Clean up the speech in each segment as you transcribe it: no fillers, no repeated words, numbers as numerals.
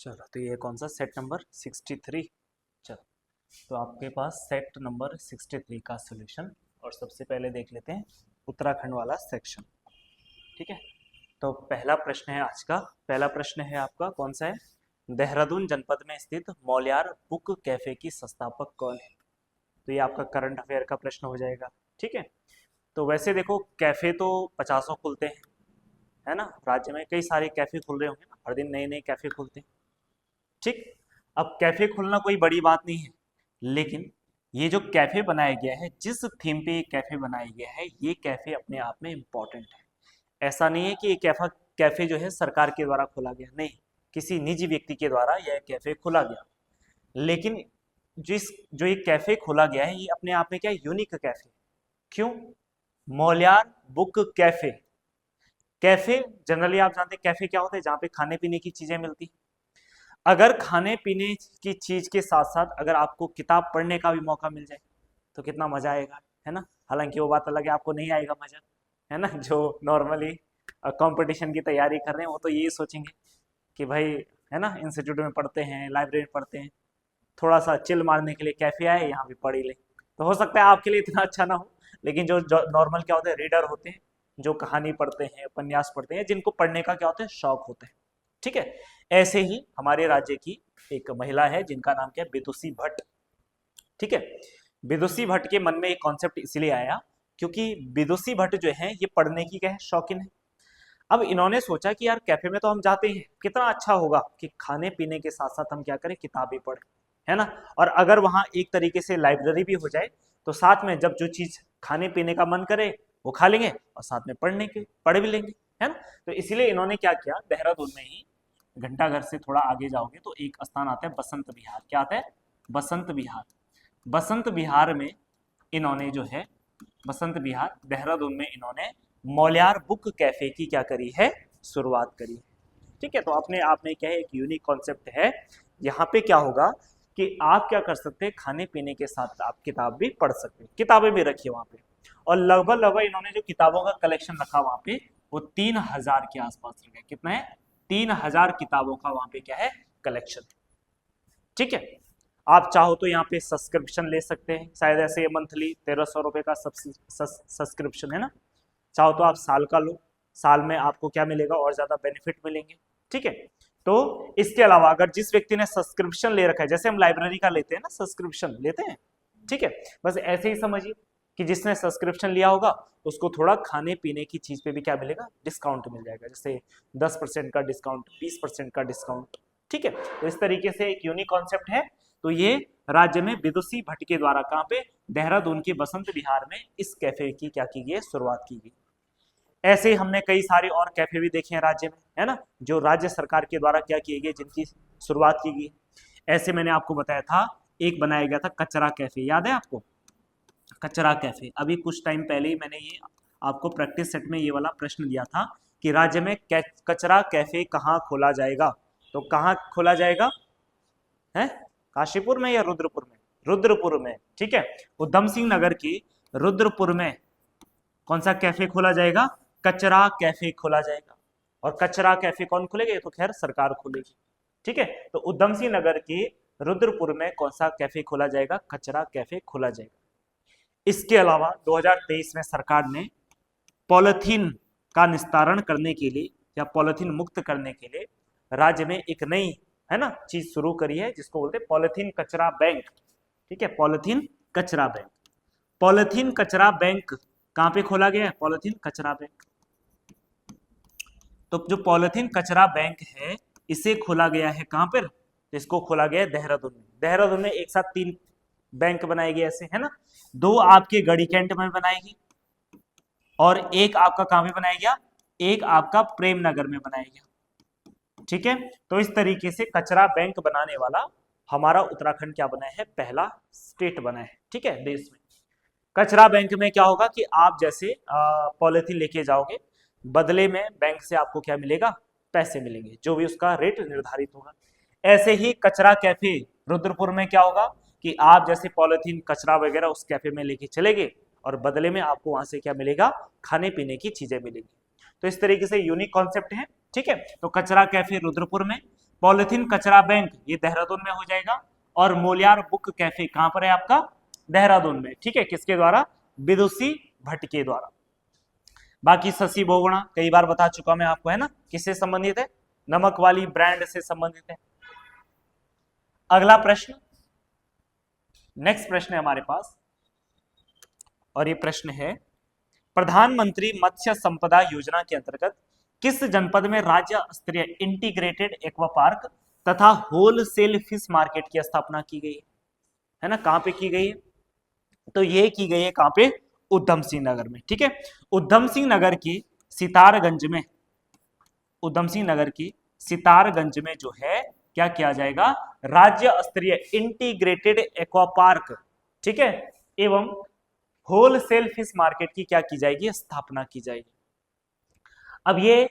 चलो तो ये कौन सा सेट नंबर 63। चलो तो आपके पास सेट नंबर 63 का सॉल्यूशन। और सबसे पहले देख लेते हैं उत्तराखंड वाला सेक्शन। ठीक है, तो पहला प्रश्न है आज का। पहला प्रश्न है आपका, कौन सा है? देहरादून जनपद में स्थित मौलियार बुक कैफे की संस्थापक कौन है? तो ये आपका करंट अफेयर का प्रश्न हो जाएगा। ठीक है, तो वैसे देखो कैफे तो पचासों खुलते हैं, है ना। राज्य में कई सारे कैफे खुल रहे होंगे ना, हर दिन नए नए कैफे खुलते हैं। ठीक, अब कैफे खुलना कोई बड़ी बात नहीं है, लेकिन ये जो कैफे बनाया गया है, जिस थीम पे ये कैफे बनाया गया है, ये कैफे अपने आप में इम्पोर्टेंट है। ऐसा नहीं है कि ये कैफे जो है सरकार के द्वारा खोला गया, नहीं, किसी निजी व्यक्ति के द्वारा यह कैफे खोला गया। लेकिन जो ये कैफे खोला गया है, ये अपने आप में क्या यूनिक कैफे। क्यों? मौलियार बुक कैफे। कैफे जनरली आप जानते हैं कैफे क्या होता है, जहाँ पे खाने पीने की चीजें मिलती। अगर खाने पीने की चीज के साथ साथ अगर आपको किताब पढ़ने का भी मौका मिल जाए तो कितना मजा आएगा, है ना। हालांकि वो बात अलग है, आपको नहीं आएगा मजा, है ना। जो नॉर्मली कंपटीशन की तैयारी कर रहे हैं वो तो यही सोचेंगे कि भाई, है ना, इंस्टीट्यूट में पढ़ते हैं, लाइब्रेरी में पढ़ते हैं, थोड़ा सा चिल मारने के लिए कैफे आए, यहाँ भी पढ़ ही ले। तो हो सकता है आपके लिए इतना अच्छा ना हो, लेकिन जो नॉर्मल क्या होते हैं, रीडर होते हैं, जो कहानी पढ़ते हैं, उपन्यास पढ़ते हैं, जिनको पढ़ने का क्या होता है, शौक होता है। ठीक है, ऐसे ही हमारे राज्य की एक महिला है जिनका नाम क्या है, विदुषी भट्ट। ठीक है, विदुषी भट्ट के मन में एक कॉन्सेप्ट इसलिए आया क्योंकि विदुषी भट्ट जो है ये पढ़ने की क्या है, शौकीन है। अब इन्होंने सोचा कि यार कैफे में तो हम जाते हैं, कितना अच्छा होगा कि खाने पीने के साथ साथ हम क्या करें, किताबें पढ़ें, है ना। और अगर वहां एक तरीके से लाइब्रेरी भी हो जाए तो साथ में जब जो चीज खाने पीने का मन करे वो खा लेंगे और साथ में पढ़ भी लेंगे, है ना। तो इसीलिए इन्होंने क्या किया, देहरादून में ही घंटाघर से थोड़ा आगे जाओगे तो एक स्थान आता है बसंत विहार। क्या आता है? बसंत विहार। बसंत विहार में इन्होंने जो है, बसंत विहार देहरादून में इन्होंने मौलियार बुक कैफे की क्या करी है, शुरुआत करी है। ठीक है, तो अपने आप में क्या है, एक यूनिक कॉन्सेप्ट है। यहाँ पे क्या होगा कि आप क्या कर सकते हैं, खाने पीने के साथ आप किताब भी पढ़ सकते हैं, किताबें भी रखी है वहां पे। और लगभग लगभग इन्होंने जो किताबों का कलेक्शन रखा वहां पे, वो 3000 के आसपास रखा है। कितना है? 3000 किताबों का वहां पे क्या है, कलेक्शन। ठीक है, आप चाहो तो यहाँ पे सब्सक्रिप्शन ले सकते हैं, शायद ऐसे मंथली 1300 रुपए का सब्सक्रिप्शन है ना। चाहो तो आप साल का लो, साल में आपको क्या मिलेगा, और ज्यादा बेनिफिट मिलेंगे। ठीक है, तो इसके अलावा अगर जिस व्यक्ति ने सब्सक्रिप्शन ले रखा है, जैसे हम लाइब्रेरी का लेते हैं ना, सब्सक्रिप्शन लेते हैं, ठीक है, बस ऐसे ही समझिए कि जिसने सब्सक्रिप्शन लिया होगा उसको थोड़ा खाने पीने की चीज पे भी क्या मिलेगा, डिस्काउंट मिल जाएगा, जैसे 10% का डिस्काउंट, 20% का डिस्काउंट। ठीक है, तो इस तरीके से एक यूनिक कॉन्सेप्ट है। तो ये राज्य में विदुषी भट्ट के द्वारा कहाँ पे, देहरादून के बसंत विहार में इस कैफे की क्या की गई, शुरुआत की गई। ऐसे ही हमने कई सारे और कैफे भी देखे हैं राज्य में, है ना, जो राज्य सरकार के द्वारा क्या किए गए, जिनकी शुरुआत की गई। ऐसे मैंने आपको बताया था, एक बनाया गया था कचरा कैफे, याद है आपको? कचरा कैफे, अभी कुछ टाइम पहले ही मैंने ये आपको प्रैक्टिस सेट में ये वाला प्रश्न दिया था कि राज्य में कचरा कैफे कहाँ खोला जाएगा। तो कहाँ खोला जाएगा है, काशीपुर में या रुद्रपुर में? रुद्रपुर में। ठीक है, उधम सिंह नगर की रुद्रपुर में कौन सा कैफे खोला जाएगा, कचरा कैफे खोला जाएगा। और कचरा कैफे कौन खोलेगा, ये तो खैर सरकार खोलेगी। ठीक है, तो उधम सिंह नगर की रुद्रपुर में कौन सा कैफे खोला जाएगा, कचरा कैफे खोला जाएगा। इसके अलावा 2023 में सरकार ने पॉलिथीन का निस्तारण करने के लिए या पॉलिथीन मुक्त करने के लिए राज्य में एक नई, है ना, चीज शुरू करी है, जिसको बोलते हैं पॉलिथीन कचरा बैंक। ठीक है, पॉलिथीन कचरा बैंक। पॉलिथीन कचरा बैंक कहां पे खोला गया है, पॉलिथीन कचरा बैंक। तो जो पॉलिथीन कचरा बैंक है, इसे खोला गया है कहां पर, इसको खोला गया है देहरादून में। देहरादून में एक साथ 3 बैंक बनाए गए ऐसे, है ना। 2 आपके गढ़ी कैंट में बनाएगी और एक आपका कहां में बनाया गया, एक आपका प्रेम नगर में बनाया गया। ठीक है, तो इस तरीके से कचरा बैंक बनाने वाला हमारा उत्तराखंड क्या बना है, पहला स्टेट बना है। ठीक है, देश में। कचरा बैंक में क्या होगा कि आप जैसे पॉलिथीन लेके जाओगे, बदले में बैंक से आपको क्या मिलेगा, पैसे मिलेंगे, जो भी उसका रेट निर्धारित होगा। ऐसे ही कचरा कैफे रुद्रपुर में क्या होगा कि आप जैसे पॉलिथीन कचरा वगैरह उस कैफे में लेके चले गए और बदले में आपको वहां से क्या मिलेगा, खाने पीने की चीजें मिलेगी। तो इस तरीके से यूनिक कॉन्सेप्ट है। ठीक है, तो कचरा कैफे रुद्रपुर में, पॉलिथीन कचरा बैंक ये देहरादून में हो जाएगा, और मोलियार बुक कैफे कहां पर है आपका, देहरादून में। ठीक है, किसके द्वारा, विदुषी भट्ट के द्वारा। बाकी शशि बोगड़ा कई बार बता चुका मैं आपको, है ना, किससे संबंधित है, नमक वाली ब्रांड से संबंधित है। अगला प्रश्न, नेक्स्ट प्रश्न है हमारे पास, और ये प्रश्न है, प्रधानमंत्री मत्स्य संपदा योजना के अंतर्गत किस जनपद में राज्य स्तरीय इंटीग्रेटेड एक्वा पार्क तथा होलसेल फिश मार्केट की स्थापना की गई है ना, कहां पे की गई है, तो ये की गई है कहां पे, उधम सिंह नगर में। ठीक है, उधम सिंह नगर की सितारगंज में, उधम सिंह नगर की सितारगंज में जो है क्या किया जाएगा, राज्य स्तरीय इंटीग्रेटेड एक्वा पार्क, ठीक है, एवं होलसेल फिश मार्केट की क्या की जाएगी, स्थापना की जाएगी। अब ये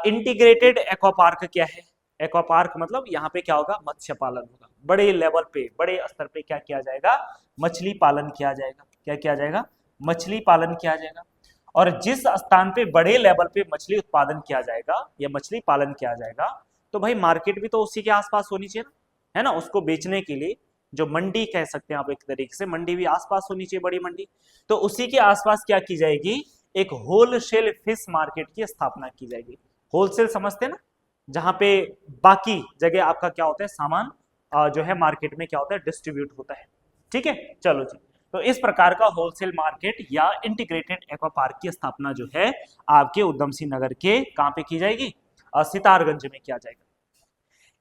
इंटीग्रेटेड एक्वा पार्क क्या है, एक्वा पार्क मतलब यहाँ पे क्या होगा, मत्स्य पालन होगा, बड़े लेवल पे, बड़े स्तर पे क्या किया जाएगा, मछली पालन किया जाएगा। क्या किया जाएगा, मछली पालन किया जाएगा। और जिस स्थान पे बड़े लेवल पे मछली उत्पादन किया जाएगा या मछली पालन किया जाएगा, तो भाई मार्केट भी तो उसी के आसपास होनी चाहिए ना, है ना, उसको बेचने के लिए जो मंडी कह सकते हैं आप एक तरीके से, मंडी भी आसपास होनी चाहिए, बड़ी मंडी, तो उसी के आसपास क्या की जाएगी, एक होलसेल फिश मार्केट की स्थापना की जाएगी। होलसेल समझते हैं ना, जहां पे बाकी जगह आपका क्या होता है, सामान जो है मार्केट में क्या होता है, डिस्ट्रीब्यूट होता है। ठीक है, चलो जी, तो इस प्रकार का होलसेल मार्केट या इंटीग्रेटेड एक्वा पार्क की स्थापना जो है आपके उधम सिंह नगर के कहां पे की जाएगी, सितारगंज में किया जाएगा।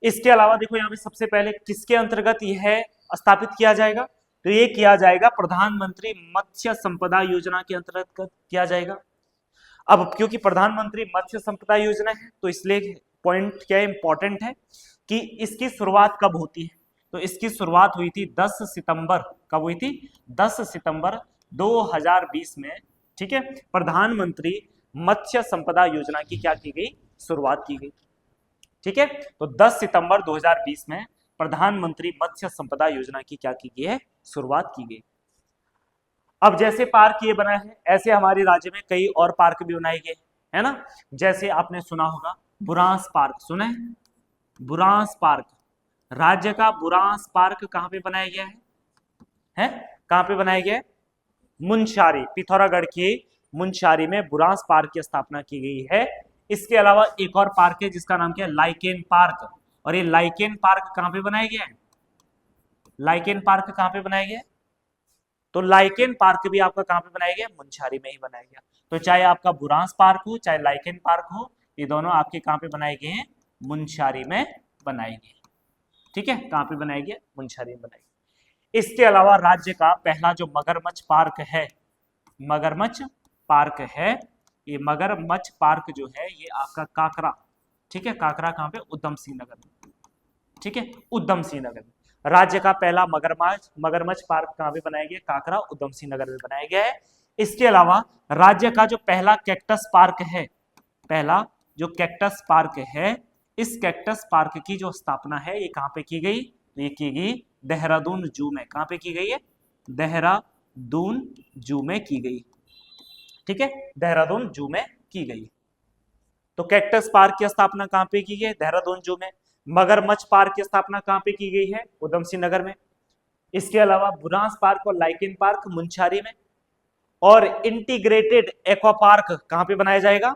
इसके अलावा देखो यहाँ पे सबसे पहले किसके अंतर्गत यह स्थापित किया जाएगा, तो ये किया जाएगा प्रधानमंत्री मत्स्य संपदा योजना के अंतर्गत किया जाएगा। अब क्योंकि प्रधानमंत्री मत्स्य संपदा योजना है तो इसलिए पॉइंट क्या इंपॉर्टेंट है कि इसकी शुरुआत कब होती है, तो इसकी शुरुआत हुई थी 10 सितंबर, कब हुई थी, 10 सितंबर 2020 में। ठीक है, प्रधानमंत्री मत्स्य संपदा योजना की क्या की गई, शुरुआत की गई। ठीक है, तो 10 सितंबर 2020 में प्रधानमंत्री मत्स्य संपदा योजना की क्या की गई है, शुरुआत की गई। अब जैसे पार्क ये बना है, ऐसे हमारे राज्य में कई और पार्क भी बनाए गए है ना, जैसे आपने सुना होगा बुरांस पार्क, सुना है, बुरांस पार्क, राज्य का बुरांस पार्क कहां पे बनाया गया है कहां पे बनाया गया है, मुनस्यारी, पिथौरागढ़ की मुनस्यारी में बुरांस पार्क की स्थापना की गई है। इसके अलावा एक और पार्क है जिसका नाम क्या है, लाइकेन पार्क, और ये लाइकेन पार्क कहां पे बनाया गया है, लाइकेन पार्क कहां पे बनाया गया है, तो लाइकेन पार्क भी आपका कहां पे बनाया गया, मुनस्यारी में ही बनाया गया। तो चाहे आपका बुरांस पार्क हो चाहे लाइकेन पार्क हो, ये दोनों आपके कहां पे बनाए गए हैं, मुनस्यारी में बनाए गए। ठीक है, कहां पे बनाए गए, मुनस्यारी में बनाए गए। इसके अलावा राज्य का पहला जो मगरमच्छ पार्क है, मगरमच्छ पार्क है, ये मगरमच्छ पार्क जो है ये आपका काकरा, ठीक है, काकरा कहां पे, उधम सिंह नगर में। ठीक है, उधम सिंह नगर में राज्य का पहला मगरमच्छ पार्क कहां पे बनाया गया, काकरा, उधम सिंह नगर में बनाया गया है। इसके अलावा राज्य का जो पहला कैक्टस पार्क है, पहला जो कैक्टस पार्क है, इस कैक्टस पार्क की जो स्थापना है ये कहां पे की गई, ये की गई देहरादून जू में। कहां पे की गई है, देहरादून जू में की गई। ठीक है, देहरादून जू में की गई। तो कैक्टस पार्क की स्थापना कहां पे की गई है, देहरादून जू में। मगरमच्छ पार्क की स्थापना कहां पे की गई है, उधम सिंह नगर में। इसके अलावा बुरांस पार्क और लाइकेन पार्क मुनस्यारी में। और इंटीग्रेटेड एक्वा पार्क कहां पे बनाया जाएगा,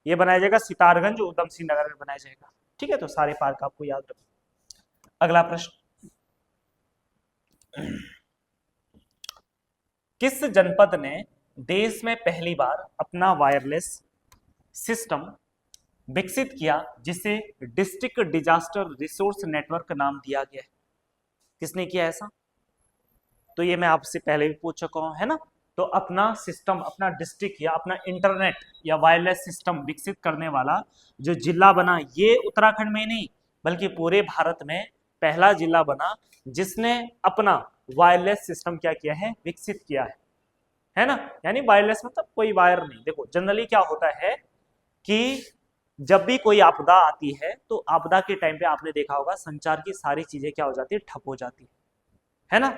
ये बनाया जाएगा सितारगंज उधम सिंह नगर में बनाया जाएगा। ठीक है, तो सारे पार्क आपको याद रखो। अगला प्रश्न, किस जनपद ने देश में पहली बार अपना वायरलेस सिस्टम विकसित किया जिसे डिस्ट्रिक्ट डिजास्टर रिसोर्स नेटवर्क नाम दिया गया है, किसने किया ऐसा, तो ये मैं आपसे पहले भी पूछ चुका हूं, है ना। तो अपना सिस्टम, अपना डिस्ट्रिक्ट या अपना इंटरनेट या वायरलेस सिस्टम विकसित करने वाला जो जिला बना, ये उत्तराखंड में नहीं बल्कि पूरे भारत में पहला जिला बना जिसने अपना वायरलेस सिस्टम क्या किया है, विकसित किया है ना। यानी वायरलेस मतलब कोई वायर नहीं। देखो जनरली क्या होता है कि जब भी कोई आपदा आती है तो आपदा के टाइम पे आपने देखा होगा संचार की सारी चीजें क्या हो जाती है, ठप हो जाती है ना।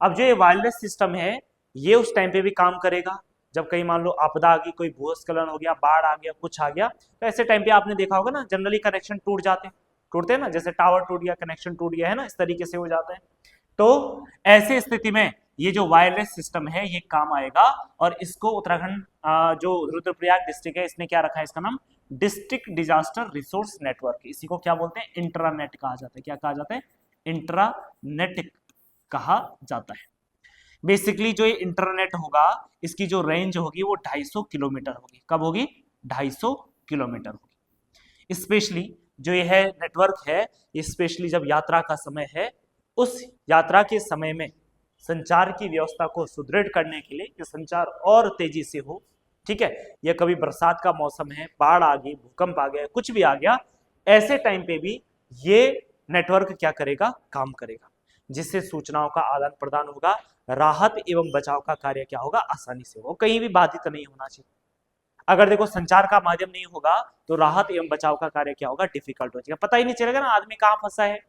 अब जो ये वायरलेस सिस्टम है ये उस टाइम पे भी काम करेगा जब कहीं मान लो आपदा आ गई, कोई भूस्खलन हो गया, बाढ़ आ गया, कुछ आ गया, तो ऐसे टाइम पे आपने देखा होगा ना जनरली कनेक्शन टूट जाते हैं, टूटते हैं ना, जैसे टावर टूट गया, कनेक्शन टूट गया है ना, इस तरीके से हो जाता है। तो ऐसे स्थिति में ये जो वायरलेस सिस्टम है ये काम आएगा। और इसको उत्तराखंड जो रुद्रप्रयाग डिस्ट्रिक्ट है इसने क्या रखा है, इसका नाम डिस्ट्रिक्ट डिजास्टर रिसोर्स नेटवर्क। इसी को क्या बोलते हैं, इंट्रानेट कहा जाता है। क्या कहा जाता है, इंट्रानेट कहा जाता है। बेसिकली जो ये इंटरनेट होगा इसकी जो रेंज होगी वो 250 किलोमीटर होगी। कब होगी, 250 किलोमीटर होगी। स्पेशली जो ये है नेटवर्क है, स्पेशली जब यात्रा का समय है, उस यात्रा के समय में संचार की व्यवस्था को सुदृढ़ करने के लिए कि संचार और तेजी से हो, ठीक है, या कभी बरसात का मौसम है, बाढ़ आ गई, भूकंप आ गया, कुछ भी आ गया, ऐसे टाइम पे भी ये नेटवर्क क्या करेगा, काम करेगा, जिससे सूचनाओं का आदान प्रदान होगा, राहत एवं बचाव का कार्य क्या होगा, आसानी से होगा, कहीं भी बाधित नहीं होना चाहिए। अगर देखो संचार का माध्यम नहीं होगा तो राहत एवं बचाव का कार्य क्या होगा, डिफिकल्ट हो जाएगा। पता ही नहीं चलेगा ना आदमी कहाँ फंसा है,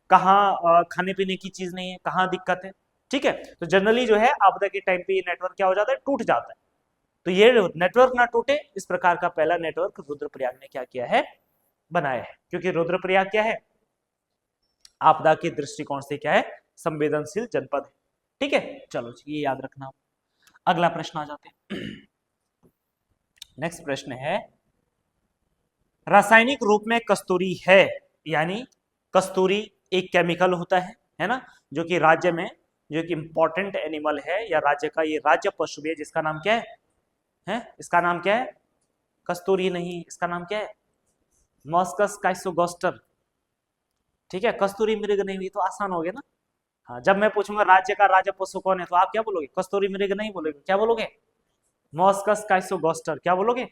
कहाँ खाने पीने की चीज नहीं है, कहाँ दिक्कत है, ठीक है। तो जनरली जो है आपदा के टाइम पे ये नेटवर्क क्या हो जाता है, टूट जाता है। तो ये नेटवर्क ना टूटे, इस प्रकार का पहला नेटवर्क रुद्रप्रयाग ने क्या किया है, बनाया है। क्योंकि रुद्रप्रयाग क्या है, आपदा के दृष्टिकोण से क्या है, संवेदनशील जनपद है, ठीक है। चलो ये याद रखना। अगला प्रश्न आ जाते हैं। नेक्स्ट प्रश्न है, रासायनिक रूप में कस्तूरी है, यानी कस्तूरी एक केमिकल होता है ना, जो कि राज्य में जो कि इंपॉर्टेंट एनिमल है, या राज्य का ये राज्य पशु है, जिसका नाम क्या है, इसका नाम क्या है, कस्तूरी नहीं, इसका नाम क्या है, मॉस्कस काइसोगोस्टर, ठीक है। कस्तूरी मृग नहीं हुई तो आसान हो गया ना। हाँ, जब मैं पूछूंगा राज्य का राज्य पशु कौन है तो आप क्या बोलोगे, कस्तूरी मृग नहीं बोलोगे, क्या बोलोगे, मॉस्कस काइसोगोस्टर, क्या बोलोगे,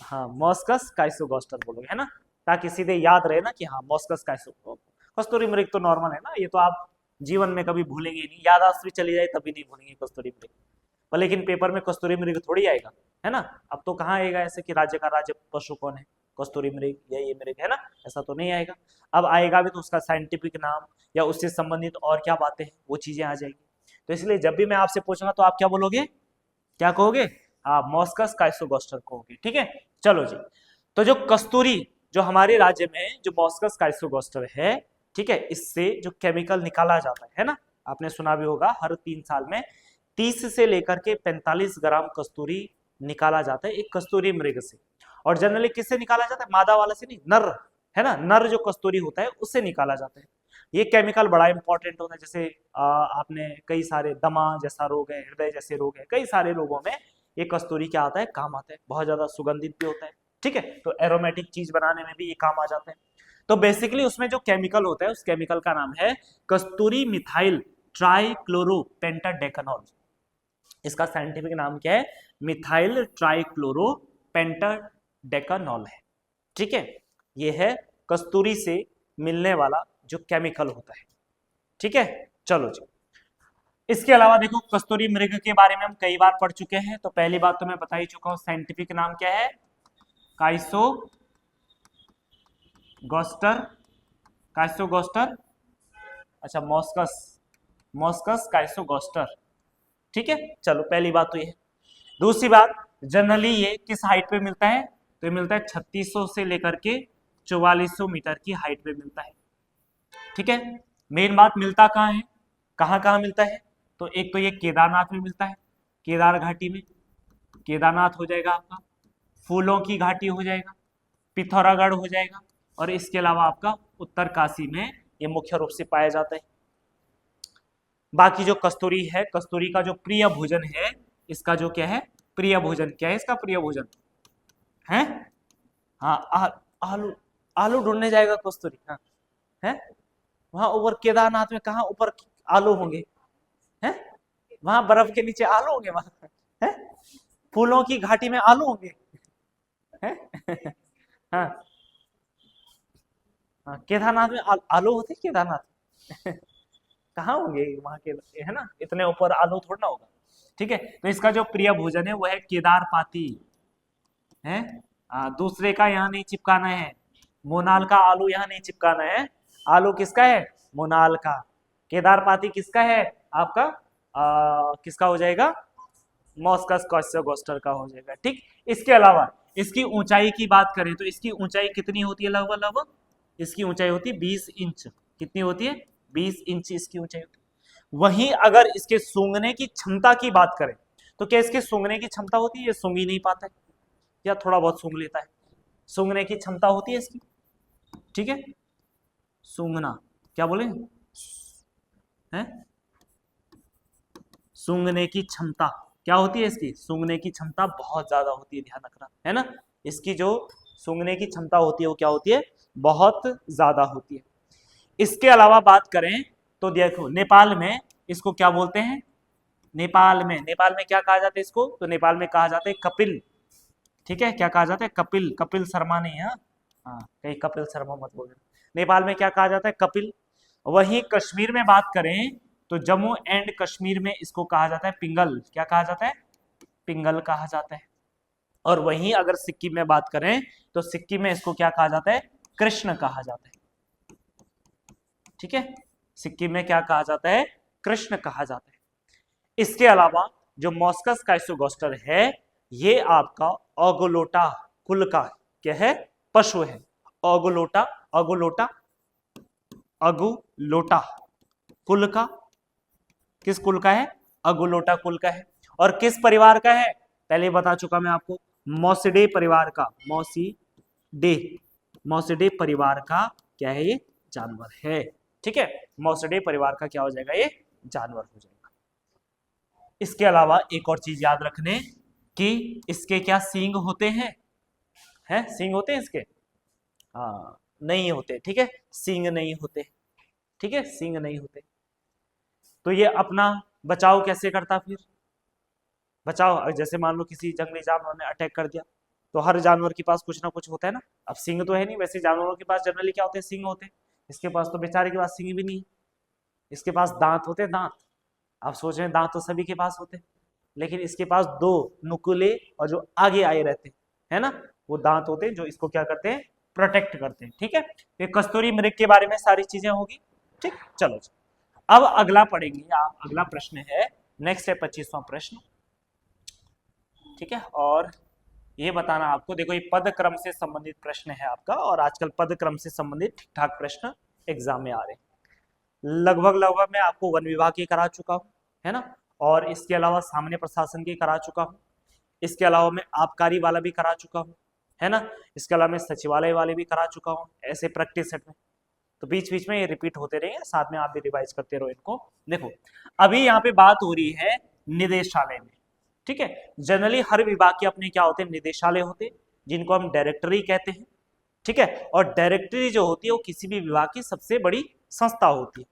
हाँ मॉस्कस काइसोगोस्टर बोलोगे, है ना, ताकि सीधे याद रहे ना कि हाँ मॉस्कस काइसो। कस्तूरी मृग तो नॉर्मल है ना, ये तो आप जीवन में कभी भूलेंगे नहीं, यादाश्त भी चली जाए तभी नहीं भूलेंगे कस्तूरी मृग। पर लेकिन पेपर में कस्तूरी मृग थोड़ी आएगा, है ना। अब तो कहाँ आएगा ऐसे कि राज्य का राज्य पशु कौन है, कस्तूरी मृग या ये मृग, है ना, ऐसा तो नहीं आएगा। अब आएगा भी तो उसका साइंटिफिक नाम या उससे संबंधित और क्या बातें हैं वो चीजें आ जाएगी। तो इसलिए जब भी मैं आपसे पूछूंगा तो आप क्या बोलोगे, क्या कहोगे, हाँ मॉस्कस काइसोगोस्टर कहोगे, ठीक है। चलो जी, तो जो कस्तूरी जो हमारे राज्य में जो मॉस्कस काइसोगोस्टर है, ठीक है, इससे जो केमिकल निकाला जाता है ना, आपने सुना भी होगा हर 3 साल में 30 से लेकर के 45 ग्राम कस्तूरी निकाला जाता है एक कस्तूरी मृग से। और जनरली किससे निकाला जाता है, मादा वाला से नहीं, नर, है ना, नर जो कस्तूरी होता है उससे निकाला जाता है। ये केमिकल बड़ा इंपॉर्टेंट होता है। जैसे आपने कई सारे दमा जैसा रोग है, हृदय जैसे रोग है, कई सारे रोगों में ये कस्तूरी क्या आता है, काम आता है, बहुत ज्यादा सुगंधित भी होता है, ठीक है। तो एरोमेटिक चीज बनाने में भी ये काम आ जाता है। तो बेसिकली उसमें जो केमिकल होता है उस केमिकल का नाम है कस्तूरी मिथाइल ट्राइक्लोरोपेंटाडेकानॉल। इसका साइंटिफिक नाम क्या है, मिथाइल ट्राइक्लोरोपेंटाडेकानॉल है, ठीक है। ये है कस्तूरी से मिलने वाला जो केमिकल होता है, ठीक है। चलो जी, इसके अलावा देखो कस्तूरी मृग के बारे में हम कई बार पढ़ चुके हैं। तो पहली बात तो मैं बता ही चुका हूं, साइंटिफिक नाम क्या है, काइसोगोस्टर, काइसोगोस्टर, अच्छा मॉस्कस काइसोगोस्टर, ठीक है। चलो पहली बात तो ये है। दूसरी बात, जनरली ये किस हाइट पे मिलता है, तो ये मिलता है 3600 से लेकर के 4400 मीटर की हाइट पे मिलता है, ठीक है। मेन बात मिलता कहाँ है, कहाँ मिलता है, तो एक तो ये केदारनाथ में मिलता है, केदार घाटी में, केदारनाथ हो जाएगा आपका, फूलों की घाटी हो जाएगा, पिथौरागढ़ हो जाएगा, और इसके अलावा आपका उत्तर काशी में ये मुख्य रूप से पाया जाता है। बाकी जो कस्तूरी है, कस्तूरी का जो प्रिय भोजन है, इसका जो क्या है, प्रिय भोजन क्या है, इसका प्रिय भोजन है, हाँ आलू, आलू ढूंढने जाएगा कस्तूरी, हाँ है, वहां ऊपर केदारनाथ में कहाँ ऊपर आलू होंगे, हैं, वहां बर्फ के नीचे आलू होंगे, वहां है, फूलों की घाटी में आलू होंगे, हैं हाँ हाँ, केदारनाथ में आलू होते, केदारनाथ कहाँ होंगे वहां के, है ना, इतने ऊपर आलू थोड़ा होगा, ठीक है। तो इसका जो प्रिय भोजन है वो है केदारपाती, है, दूसरे का यहाँ नहीं चिपकाना है, मोनाल का आलू यहाँ नहीं चिपकाना है, आलू किसका है, मोनाल का, केदारपाती किसका है आपका, किसका हो जाएगा, मॉस्कस काइसोगोस्टर का हो जाएगा, ठीक। इसके अलावा इसकी ऊंचाई की बात करें तो इसकी ऊंचाई कितनी होती है, लगभग लगभग इसकी ऊंचाई होती है 20 इंच। कितनी होती है? 20 इंच इसकी ऊंचाई होती है। वहीं अगर इसके सूंघने की क्षमता की बात करें तो क्या इसके सूंघने की क्षमता होती है? ये सूंघ ही नहीं पाता है या थोड़ा बहुत सूंघ लेता है। सूंघने की क्षमता होती है इसकी, ठीक है। सूंघना क्या बोले हैं? सूंघने की क्षमता क्या होती है इसकी? सूंघने की क्षमता बहुत ज्यादा होती है, ध्यान रखना है ना। इसकी जो सूंघने की क्षमता होती है वो क्या होती है? बहुत ज्यादा होती है। इसके अलावा बात करें तो देखो नेपाल में इसको क्या बोलते हैं? नेपाल में क्या कहा जाता है इसको? तो नेपाल में कहा जाता है कपिल, ठीक है। क्या कहा जाता है? कपिल। कपिल शर्मा नहीं है, हाँ कहीं कपिल शर्मा मत बोल। नेपाल में क्या कहा जाता है? कपिल। वहीं कश्मीर में बात करें तो जम्मू एंड कश्मीर में इसको कहा जाता है पिंगल। क्या कहा जाता है? पिंगल कहा जाता है। और वहीं अगर सिक्किम में बात करें तो सिक्किम में इसको क्या कहा जाता है? कृष्ण कहा जाता है, ठीक है। सिक्किम में क्या कहा जाता है? कृष्ण कहा जाता है। इसके अलावा जो मॉस्कस काइसोगोस्टर है ये आपका ओगोलोटा कुल का क्या है? पशु है। ओगोलोटा ओगोलोटा अगुलोटा कुल का, किस कुल का है? अगुलोटा कुल का है। और किस परिवार का है? पहले बता चुका मैं आपको, मॉसिडे परिवार का। मॉसिडे परिवार का क्या है? ये जानवर है, ठीक है। मॉसिडे परिवार का क्या हो जाएगा? ये जानवर हो जाएगा। इसके अलावा एक और चीज याद रखने कि इसके क्या सींग होते हैं? सींग होते हैं इसके? हाँ नहीं होते, ठीक है। सींग नहीं होते, ठीक है, सींग नहीं होते। तो ये अपना बचाव कैसे करता? फिर बचाव जैसे मान लो किसी जंगली जानवर ने अटैक कर दिया तो हर जानवर के पास कुछ ना कुछ होता है ना। अब सींग तो है नहीं, वैसे जानवरों के पास जनरली क्या होते हैं? सींग होते हैं। इसके पास तो बेचारे के पास सींग भी नहीं है, इसके पास दांत होते हैं, दांत। आप सोच रहे हैं दांत तो सभी के पास होते हैं, लेकिन इसके पास दो नुकीले और जो आगे आए रहते हैं, है ना, वो दांत होते हैं जो इसको क्या करते हैं? प्रोटेक्ट करते हैं, ठीक है। ये कस्तूरी मृग के बारे में सारी चीजें होगी, ठीक। चलो अब अगला पढ़ेंगे आप। अगला प्रश्न है, नेक्स्ट है 25वां प्रश्न, ठीक है। और ये बताना आपको, देखो ये पद क्रम से संबंधित प्रश्न है आपका, और आजकल पद क्रम से संबंधित ठीक ठाक प्रश्न एग्जाम में आ रहे हैं। लगभग मैं आपको वन विभाग की करा चुका हूँ, है ना, और इसके अलावा सामान्य प्रशासन की करा चुका हूँ। इसके अलावा मैं आबकारी वाला भी करा चुका हूँ, है ना। इसके अलावा मैं सचिवालय वाले भी करा चुका हूँ, ऐसे प्रैक्टिस सेट में। तो बीच बीच में ये रिपीट होते रहेंगे, साथ में आप भी रिवाइज करते रहो इनको। देखो अभी यहाँ पे बात हो रही है निदेशालय में, ठीक है। जनरली हर विभाग के अपने क्या होते हैं? निदेशालय होते हैं, जिनको हम डायरेक्टरी कहते हैं, ठीक है। और डायरेक्टरी जो होती है वो किसी भी विभाग की सबसे बड़ी संस्था होती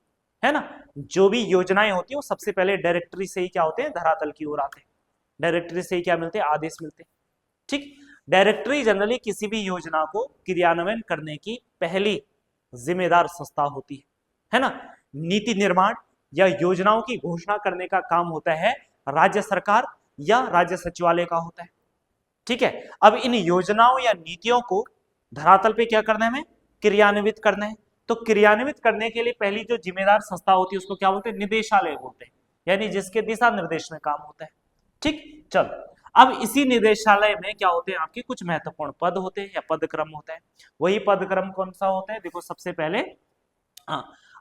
है ना। जो भी योजनाएं होती है वो सबसे पहले डायरेक्टरी से ही क्या होते हैं? धरातल की ओर आते हैं। डायरेक्टरी से ही क्या मिलते हैं? आदेश मिलते हैं, ठीक। डायरेक्टरी जनरली किसी भी योजना को क्रियान्वयन करने की पहली जिम्मेदार संस्था होती है ना। नीति निर्माण या योजनाओं की घोषणा करने का काम होता है राज्य सरकार या राज्य सचिवालय का होता है, ठीक है। अब इन योजनाओं या नीतियों को धरातल पे क्या करना है? हमें क्रियान्वित करना है। तो क्रियान्वित करने के लिए पहली जो जिम्मेदार संस्था होती है उसको क्या बोलते हैं? निदेशालय बोलते हैं, यानी जिसके दिशा निर्देश में काम होता है, ठीक। चलो अब इसी निदेशालय में क्या होते हैं? आपके कुछ महत्वपूर्ण पद होते हैं या पद क्रम होता है। वही पद क्रम कौन सा होता है? देखो सबसे पहले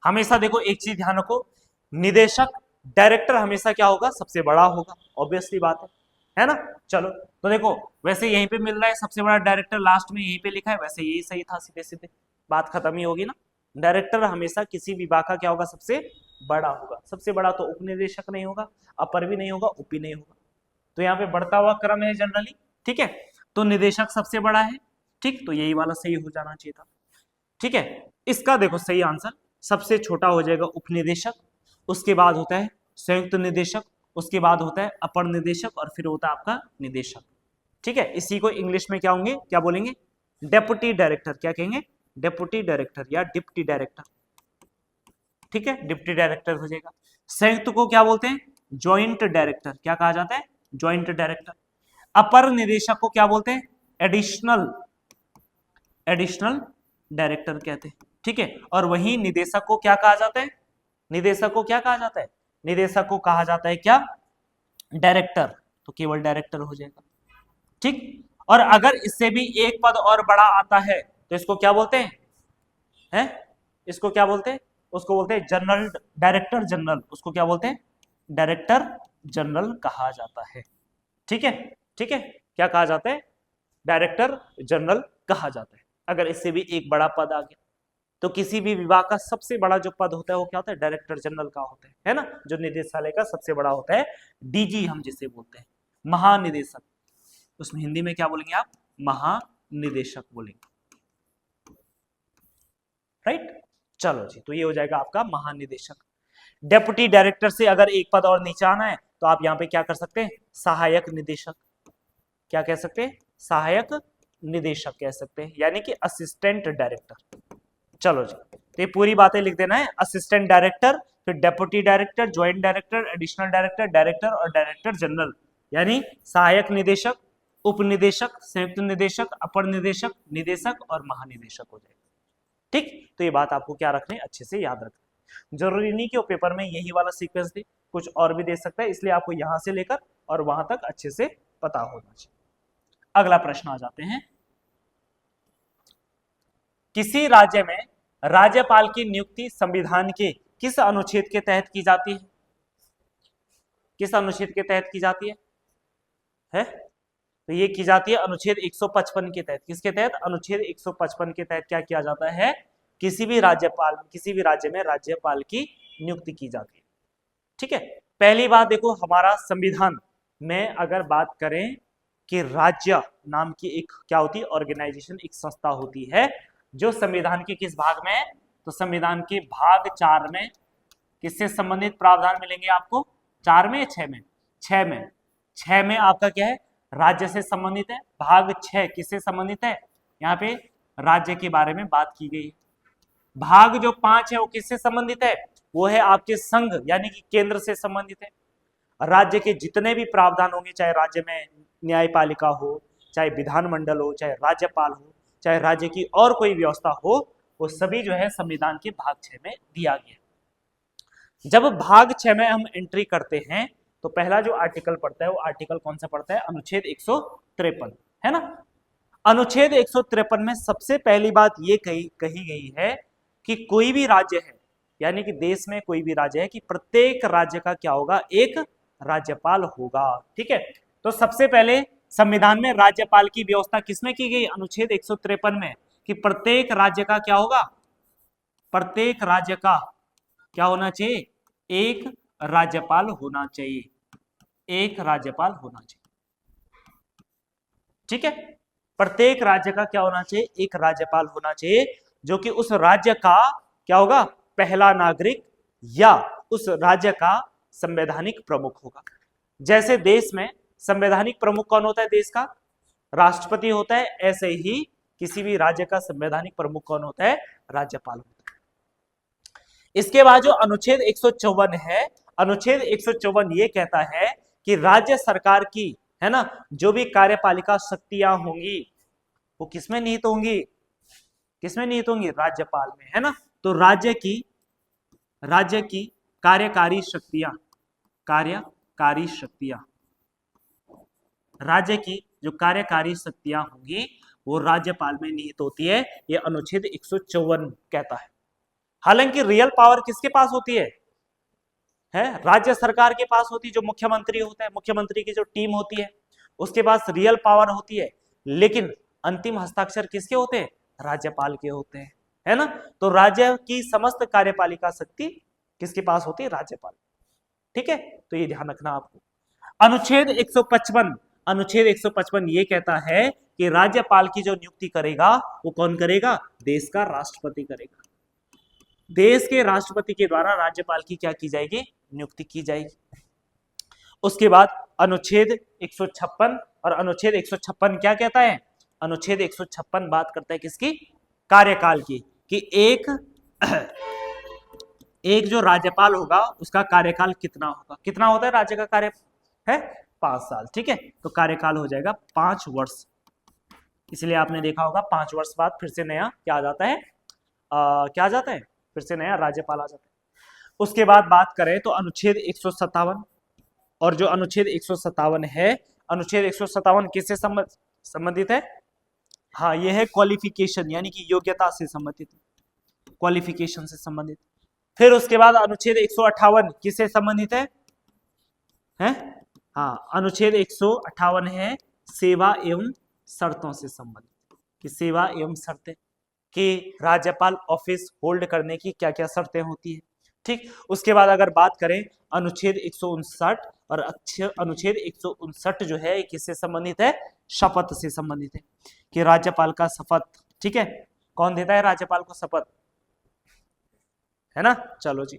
हमेशा देखो एक चीज ध्यान रखो, निदेशक डायरेक्टर हमेशा क्या होगा? सबसे बड़ा होगा, ऑब्वियसली बात है ना। चलो तो देखो वैसे यहीं पे मिल रहा है सबसे बड़ा डायरेक्टर, लास्ट में यहीं पे लिखा है, वैसे यही सही था, सीधे सीधे बात खत्म ही होगी ना। डायरेक्टर हमेशा किसी विभाग का क्या होगा? सबसे बड़ा होगा। सबसे बड़ा तो उप निदेशक नहीं होगा, अपर भी नहीं होगा, उप भी नहीं होगा। तो यहाँ पे बढ़ता हुआ क्रम है जनरली, ठीक है। तो निदेशक सबसे बड़ा है, ठीक, तो यही वाला सही हो जाना चाहिए था, ठीक है। इसका देखो सही आंसर सबसे छोटा हो जाएगा उपनिदेशक, उसके बाद होता है संयुक्त निदेशक, उसके बाद होता है अपर निदेशक, और फिर होता है आपका निदेशक, ठीक है। इसी को इंग्लिश में क्या होंगे? क्या बोलेंगे? Deputy director. क्या कहेंगे? डेप्यूटी डायरेक्टर या डिप्टी डायरेक्टर, ठीक है, डिप्टी डायरेक्टर हो जाएगा। संयुक्त को क्या बोलते हैं? Joint director. क्या कहा जाता है? Joint director. अपर निदेशक को क्या बोलते हैं? एडिशनल डायरेक्टर कहते हैं, ठीक है। और वही निदेशक को क्या कहा जाता है? निदेशक को क्या कहा जाता है? निदेशक को कहा जाता है क्या? डायरेक्टर। तो केवल डायरेक्टर हो जाएगा, ठीक। और अगर इससे भी एक पद और बड़ा आता है तो इसको क्या बोलते हैं? है, इसको क्या बोलते हैं? उसको बोलते हैं जनरल, डायरेक्टर जनरल, उसको क्या बोलते हैं? डायरेक्टर जनरल कहा जाता है। ठीक है, ठीक है, क्या कहा जाता है? डायरेक्टर जनरल कहा जाता है। अगर इससे भी एक बड़ा पद आ गया, तो किसी भी विभाग का सबसे बड़ा जो पद होता है वो क्या होता है? डायरेक्टर जनरल का होता है ना? जो निदेशालय का सबसे बड़ा होता है, डीजी हम जिसे बोलते हैं, महानिदेशक। उसमें हिंदी में क्या बोलेंगे आप? महानिदेशक बोलेंगे, राइट। चलो जी, तो ये हो जाएगा आपका महानिदेशक। डेप्यूटी डायरेक्टर से अगर एक पद और नीचे आना है तो आप यहां पे क्या कर सकते हैं? सहायक निदेशक। क्या कह सकते हैं? सहायक निदेशक कह सकते हैं, यानी कि असिस्टेंट डायरेक्टर। चलो जी, तो ये पूरी बातें लिख देना है। असिस्टेंट डायरेक्टर, फिर deputy director, joint director, additional director, director और डायरेक्टर जनरल, यानी सहायक निदेशक, उप निदेशक, संयुक्त निदेशक, अपर निदेशक, निदेशक और महानिदेशक हो जाएगा। ठीक, तो ये बात आपको क्या रखनी है? अच्छे से याद रखना। जरूरी नहीं कि वो पेपर में यही वाला सीक्वेंस दे, कुछ और भी दे सकता है, इसलिए आपको यहां से लेकर और वहां तक अच्छे से पता होना चाहिए। अगला प्रश्न आ जाते हैं। किसी राज्य में राज्यपाल की नियुक्ति संविधान के किस अनुच्छेद के तहत की जाती है? किस अनुच्छेद के तहत की जाती है? तो ये की जाती है अनुच्छेद 155 के तहत। किसके तहत? अनुच्छेद 155 के तहत क्या किया जाता है? किसी भी राज्य में राज्यपाल की नियुक्ति की जाती है। ठीक है, पहली बात देखो, हमारा संविधान में अगर बात करें कि राज्य नाम की एक क्या होती है? ऑर्गेनाइजेशन, एक संस्था होती है जो संविधान के किस भाग में है? तो संविधान के भाग 4 में किससे संबंधित प्रावधान मिलेंगे आपको? 4 में या 6 में? 6 में। 6 में आपका क्या है? राज्य से संबंधित है। भाग 6 किससे संबंधित है? यहाँ पे राज्य के बारे में बात की गई है। भाग जो 5 है वो किससे संबंधित है? वो है आपके संघ यानी कि केंद्र से संबंधित है। राज्य के जितने भी प्रावधान होंगे, चाहे राज्य में न्यायपालिका हो, चाहे विधानमंडल हो, चाहे राज्यपाल हो, चाहे राज्य की और कोई व्यवस्था हो, वो सभी जो है संविधान के भाग 6 में दिया गया। जब भाग 6 में हम एंट्री करते हैं तो पहला जो आर्टिकल पढ़ता है वो आर्टिकल कौन सा पढ़ता है? अनुच्छेद 153, है ना? अनुच्छेद 153 में सबसे पहली बात ये कही गई है कि कोई भी राज्य है, यानी कि देश में कोई भी राज्य है, कि प्रत्येक राज्य का क्या होगा? एक राज्यपाल होगा। ठीक है, तो सबसे पहले संविधान में राज्यपाल की व्यवस्था किसमें की गई? अनुच्छेद 153 में, कि प्रत्येक राज्य का क्या होगा? प्रत्येक राज्य का क्या होना चाहिए? एक राज्यपाल होना चाहिए। एक राज्यपाल होना चाहिए। ठीक है, प्रत्येक राज्य का क्या होना चाहिए? एक राज्यपाल होना चाहिए, जो कि उस राज्य का क्या होगा? पहला नागरिक या उस राज्य का संवैधानिक प्रमुख होगा। जैसे देश में संवैधानिक प्रमुख कौन होता है? देश का राष्ट्रपति होता है। ऐसे ही किसी भी राज्य का संवैधानिक प्रमुख कौन होता है? राज्यपाल होता है। इसके बाद जो अनुच्छेद 154 है, अनुच्छेद 154 ये कहता है कि राज्य सरकार की, है ना, जो भी कार्यपालिका शक्तियां होंगी वो किसमें निहित होंगी? किसमें निहित होंगी? राज्यपाल में, है ना? तो राज्य की कार्यकारी शक्तियां, राज्य की जो कार्यकारी शक्तियां होंगी वो राज्यपाल में निहित होती है। ये अनुच्छेद 154 कहता है। हालांकि रियल पावर किसके पास होती है? राज्य सरकार के पास होती है, जो मुख्यमंत्री होता है, मुख्यमंत्री की जो टीम होती है उसके पास रियल पावर होती है, लेकिन अंतिम हस्ताक्षर किसके होते हैं? राज्यपाल के होते हैं, है ना? तो राज्य की समस्त कार्यपालिका शक्ति किसके पास होती है? राज्यपाल। ठीक है, तो ये ध्यान रखना आपको। अनुच्छेद 155 ये कहता है कि राज्यपाल की जो नियुक्ति करेगा वो कौन करेगा? देश का राष्ट्रपति करेगा। देश के राष्ट्रपति के द्वारा राज्यपाल की क्या की जाएगी? नियुक्ति की जाएगी। उसके बाद अनुच्छेद 156, और अनुच्छेद 156 क्या कहता है? अनुच्छेद 156 बात करता है किसकी? कार्यकाल की, कि एक जो राज्यपाल होगा उसका कार्यकाल कितना होगा? कितना होता है राज्य का कार्य? है 5 साल। ठीक है, तो कार्यकाल हो जाएगा 5 वर्ष। इसलिए आपने देखा होगा 5 वर्ष बाद फिर से नया क्या आ जाता है? क्या आ जाता है? फिर से नया राज्यपाल आ जाता है। उसके बाद बात करें तो अनुच्छेद 157, और जो अनुच्छेद 157 है, अनुच्छेद 157 किससे संबंधित है? हाँ, यह है क्वालिफिकेशन, यानी कि योग्यता से संबंधित। क्वालिफिकेशन से संबंधित। फिर उसके बाद अनुच्छेद 158 किससे संबंधित है? हाँ, अनुच्छेद 158 है सेवा एवं शर्तों से संबंधित, कि सेवा एवं शर्तें कि राज्यपाल ऑफिस होल्ड करने की क्या क्या शर्तें होती है। ठीक, उसके बाद अगर बात करें अनुच्छेद 159 और अनुच्छेद 159 जो है किससे संबंधित है? शपथ से संबंधित है, कि राज्यपाल का शपथ, ठीक है, कौन देता है राज्यपाल को शपथ, है ना। चलो जी,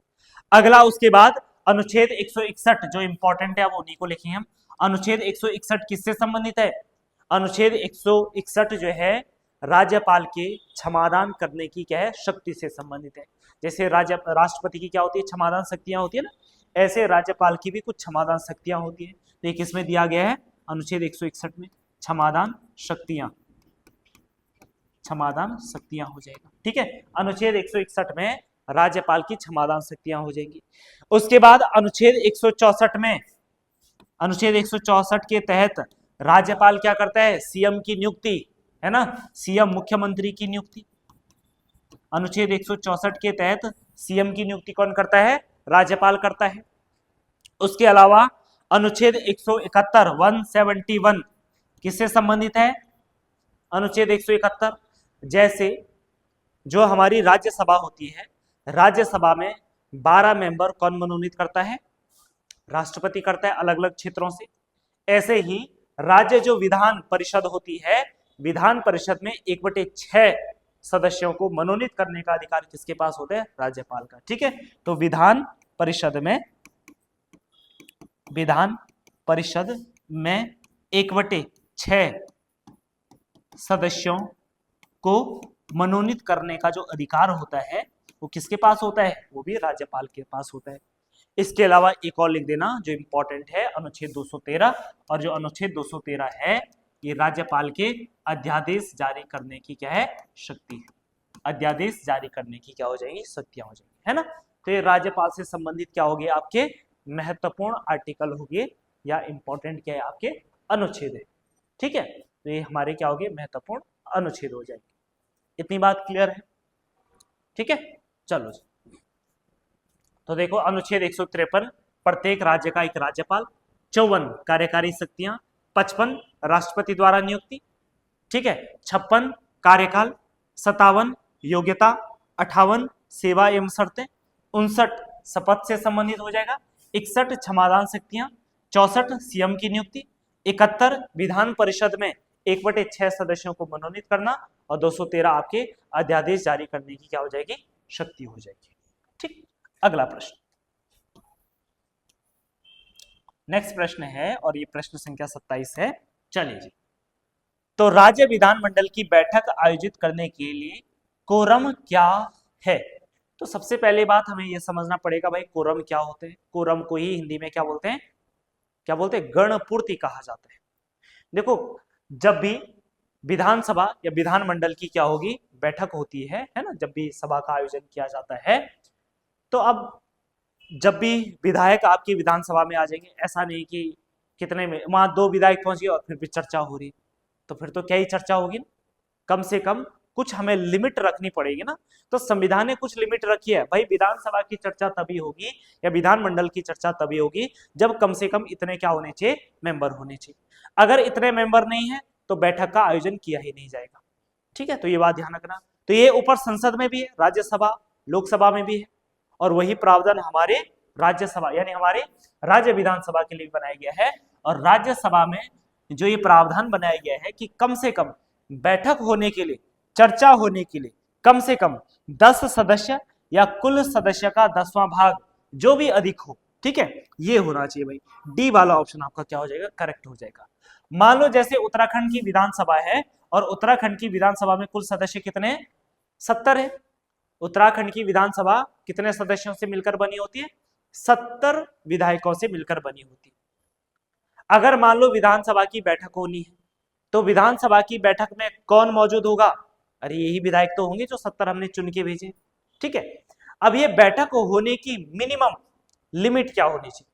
अगला उसके बाद अनुच्छेद 161 जो इंपॉर्टेंट है वो उन्हीं को लिखेंगे हम। अनुच्छेद 161 किससे संबंधित है? अनुच्छेद 161 जो है राज्यपाल के क्षमादान करने की क्या है? शक्ति से संबंधित है। जैसे राष्ट्रपति की क्या होती है? क्षमादान शक्तियां होती है ना, ऐसे राज्यपाल की भी कुछ क्षमादान शक्तियां होती है। तो ये किसमें दिया गया है? अनुच्छेद 161 में क्षमादान शक्तियां, क्षमादान शक्तियां हो जाएगा। ठीक है, अनुच्छेद 161 में राज्यपाल की क्षमादान शक्तियां हो जाएंगी। उसके बाद अनुच्छेद 164 में, अनुच्छेद 164 के तहत राज्यपाल क्या करता है? सीएम की नियुक्ति, है ना, सीएम मुख्यमंत्री की नियुक्ति। अनुच्छेद 164 के तहत सीएम की नियुक्ति कौन करता है? राज्यपाल करता है। उसके अलावा अनुच्छेद 171 171 किससे संबंधित है? अनुच्छेद 171 जैसे जो हमारी राज्यसभा होती है, राज्यसभा में 12 मेंबर कौन मनोनीत करता है? राष्ट्रपति करता है, अलग अलग क्षेत्रों से। ऐसे ही राज्य जो विधान परिषद होती है, विधान परिषद में 1/6 सदस्यों को मनोनीत करने का अधिकार किसके पास होता है? राज्यपाल का। ठीक है, तो विधान परिषद में 1/6 सदस्यों को मनोनीत करने का जो अधिकार होता है वो किसके पास होता है? वो भी राज्यपाल के पास होता है। इसके अलावा एक और लिख देना जो इंपॉर्टेंट है, अनुच्छेद 213, और जो अनुच्छेद 213 है ये राज्यपाल के अध्यादेश जारी करने की क्या है? शक्ति है। अध्यादेश जारी करने की क्या हो जाएगी? शक्तियां हो जाएंगी, है ना। तो ये राज्यपाल से संबंधित क्या हो गए? आपके महत्वपूर्ण आर्टिकल हो गए, या इंपॉर्टेंट क्या है? आपके अनुच्छेद है। ठीक है, तो ये हमारे क्या हो गए? महत्वपूर्ण अनुच्छेद हो जाएंगे। इतनी बात क्लियर है? ठीक है, चलो जी। तो देखो अनुच्छेद 153 प्रत्येक राज्य का एक राज्यपाल, 54 कार्यकारी शक्तियां, 55 राष्ट्रपति द्वारा नियुक्ति, ठीक है, 56 कार्यकाल, 57 योग्यता, 58 सेवा एवं शर्तें, 59 शपथ से संबंधित हो जाएगा, 61 क्षमादान शक्तियां, 64 सीएम की नियुक्ति, 71 विधान परिषद में 1/6 सदस्यों को मनोनीत करना, और 213 आपके अध्यादेश जारी करने की क्या हो जाएगी? शक्ति हो जाएगी। ठीक, अगला प्रश्न, नेक्स्ट प्रश्न है, और ये प्रश्न संख्या 27 है। चलिए जी, तो राज्य विधानमंडल की बैठक आयोजित करने के लिए कोरम क्या है? तो सबसे पहली बात हमें यह समझना पड़ेगा भाई कोरम क्या होते हैं। कोरम को ही हिंदी में क्या बोलते हैं? क्या बोलते हैं? गणपूर्ति कहा जाता है। देखो, जब भी विधानसभा या विधानमंडल की क्या होगी? बैठक होती है ना, जब भी सभा का आयोजन किया जाता है, तो अब जब भी विधायक आपकी विधानसभा में आ जाएंगे, ऐसा नहीं कि कितने में वहां 2 विधायक पहुंच गए और फिर भी चर्चा हो रही, तो फिर तो क्या ही चर्चा होगी ना। कम से कम कुछ हमें लिमिट रखनी पड़ेगी ना। तो संविधान ने कुछ लिमिट रखी है भाई, विधानसभा की चर्चा तभी होगी या विधानमंडल की चर्चा तभी होगी जब कम से कम इतने क्या होने चाहिए? मेंबर होने चाहिए। अगर इतने मेंबर नहीं है तो बैठक का आयोजन किया ही नहीं जाएगा। ठीक है, तो ये बात ध्यान रखना। तो ये ऊपर संसद में भी है, राज्यसभा लोकसभा में भी है, और वही प्रावधान हमारे राज्यसभा यानी हमारे राज्य विधानसभा के लिए बनाया गया है। और राज्यसभा में जो ये प्रावधान बनाया गया है कि कम से कम बैठक होने के लिए, चर्चा होने के लिए कम से कम 10 सदस्य या कुल सदस्य का 10वां भाग जो भी अधिक हो, ठीक है, ये होना चाहिए भाई। डी वाला ऑप्शन आपका क्या हो जाएगा? करेक्ट हो जाएगा। मान लो जैसे उत्तराखंड की विधानसभा है, और उत्तराखंड की विधानसभा में कुल सदस्य कितने? 70 है। उत्तराखंड की विधानसभा कितने सदस्यों से मिलकर बनी होती है? 70 विधायकों से मिलकर बनी होती है। अगर मान लो विधानसभा की बैठक होनी है, तो विधानसभा की बैठक में कौन मौजूद होगा? अरे यही विधायक तो होंगे जो 70 हमने चुन के भेजे। ठीक है, अब ये बैठक होने की मिनिमम लिमिट क्या होनी चाहिए?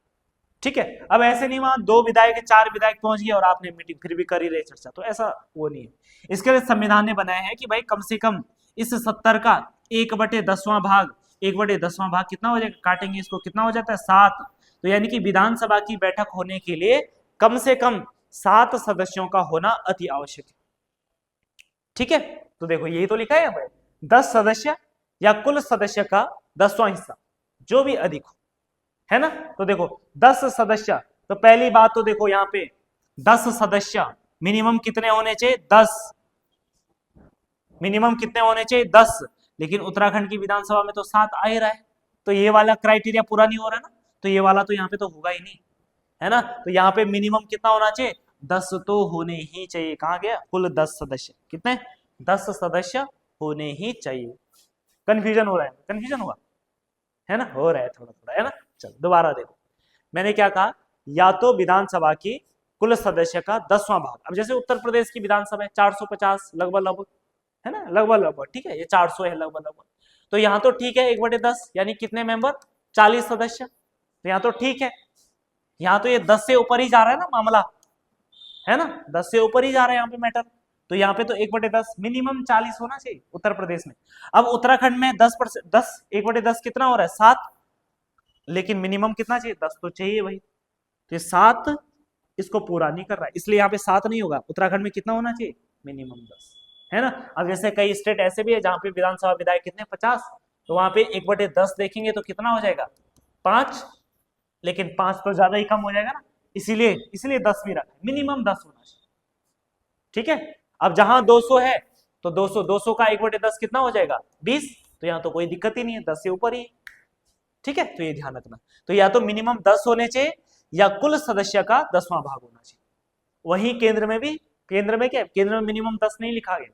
ठीक है, अब ऐसे नहीं वहां 2 विधायक 4 विधायक पहुंच गए और आपने मीटिंग फिर भी कर ही रहे चर्चा, तो ऐसा वो नहीं है। इसके लिए संविधान ने बनाया है कि भाई कम से कम इस 70 का 1/10वां भाग, 1/10वां भाग कितना हो जाएगा, काटेंगे इसको, कितना हो जाता है 7। तो यानी कि विधानसभा की बैठक होने के लिए कम से कम 7 सदस्यों का होना अति आवश्यक है। ठीक है, तो देखो यही तो लिखा है हमें, 10 सदस्य या कुल सदस्य का 10वां हिस्सा, जो भी अधिक हो, है ना। तो देखो 10 सदस्य, तो पहली बात तो देखो यहाँ पे 10 सदस्य मिनिमम कितने होने चाहिए, 10, मिनिमम कितने होने चाहिए 10, लेकिन उत्तराखंड की विधानसभा में तो 7 आ ही रहा है, तो ये वाला क्राइटेरिया पूरा नहीं हो रहा ना, तो ये वाला तो यहाँ पे तो होगा ही नहीं, है ना। तो यहाँ पे मिनिमम कितना होना चाहिए, 10 तो होने ही चाहिए। कहाँ गया, कुल 10 सदस्य, कितने, 10 सदस्य होने ही चाहिए। कंफ्यूजन हो रहा है, कंफ्यूजन हुआ है ना, हो रहा है थोड़ा थोड़ा, है ना। चलो दोबारा देखो, मैंने क्या कहा, या तो विधानसभा की कुल सदस्य का 10वां भाग, अब जैसे उत्तर प्रदेश की विधानसभा है 450 लगभग, है ना, लगभग, ठीक है, ये 400 है लगभग। तो यहाँ तो ठीक है 1/10 यानी कितने मेंबर, 40 सदस्य, तो यहाँ तो ठीक है। यहाँ तो ये 10 से ऊपर ही जा रहा है ना मामला, है ना, 10 से ऊपर ही जा रहा है यहाँ पे मैटर, तो यहाँ पे तो 1/10 मिनिमम 40 होना चाहिए उत्तर प्रदेश में। अब उत्तराखंड में 10%, 10 1/10 कितना हो रहा है 7, लेकिन मिनिमम कितना चाहिए, 10 तो चाहिए भाई, तो 7 इसको पूरा नहीं कर रहा है, इसलिए यहाँ पे 7 नहीं होगा। उत्तराखंड में कितना होना चाहिए, मिनिमम 10, है ना। अब जैसे कई स्टेट ऐसे भी है जहां पे विधानसभा विधायक कितने 50, तो वहां पे 1/10 देखेंगे तो कितना हो जाएगा 5, लेकिन 5 तो ज्यादा ही कम हो जाएगा ना, इसीलिए 10 भी रखा है, मिनिमम 10 होना चाहिए। ठीक है, अब जहां 200 है तो 200 का 1/10 कितना हो जाएगा 20, तो यहाँ तो कोई दिक्कत ही नहीं है, 10 से ऊपर ही। ठीक है, तो ये ध्यान रखना, तो या तो मिनिमम 10 होने चाहिए या कुल सदस्य का 10वां भाग होना चाहिए। वही केंद्र में भी, केंद्र में क्या, केंद्र में मिनिमम 10 नहीं लिखा गया,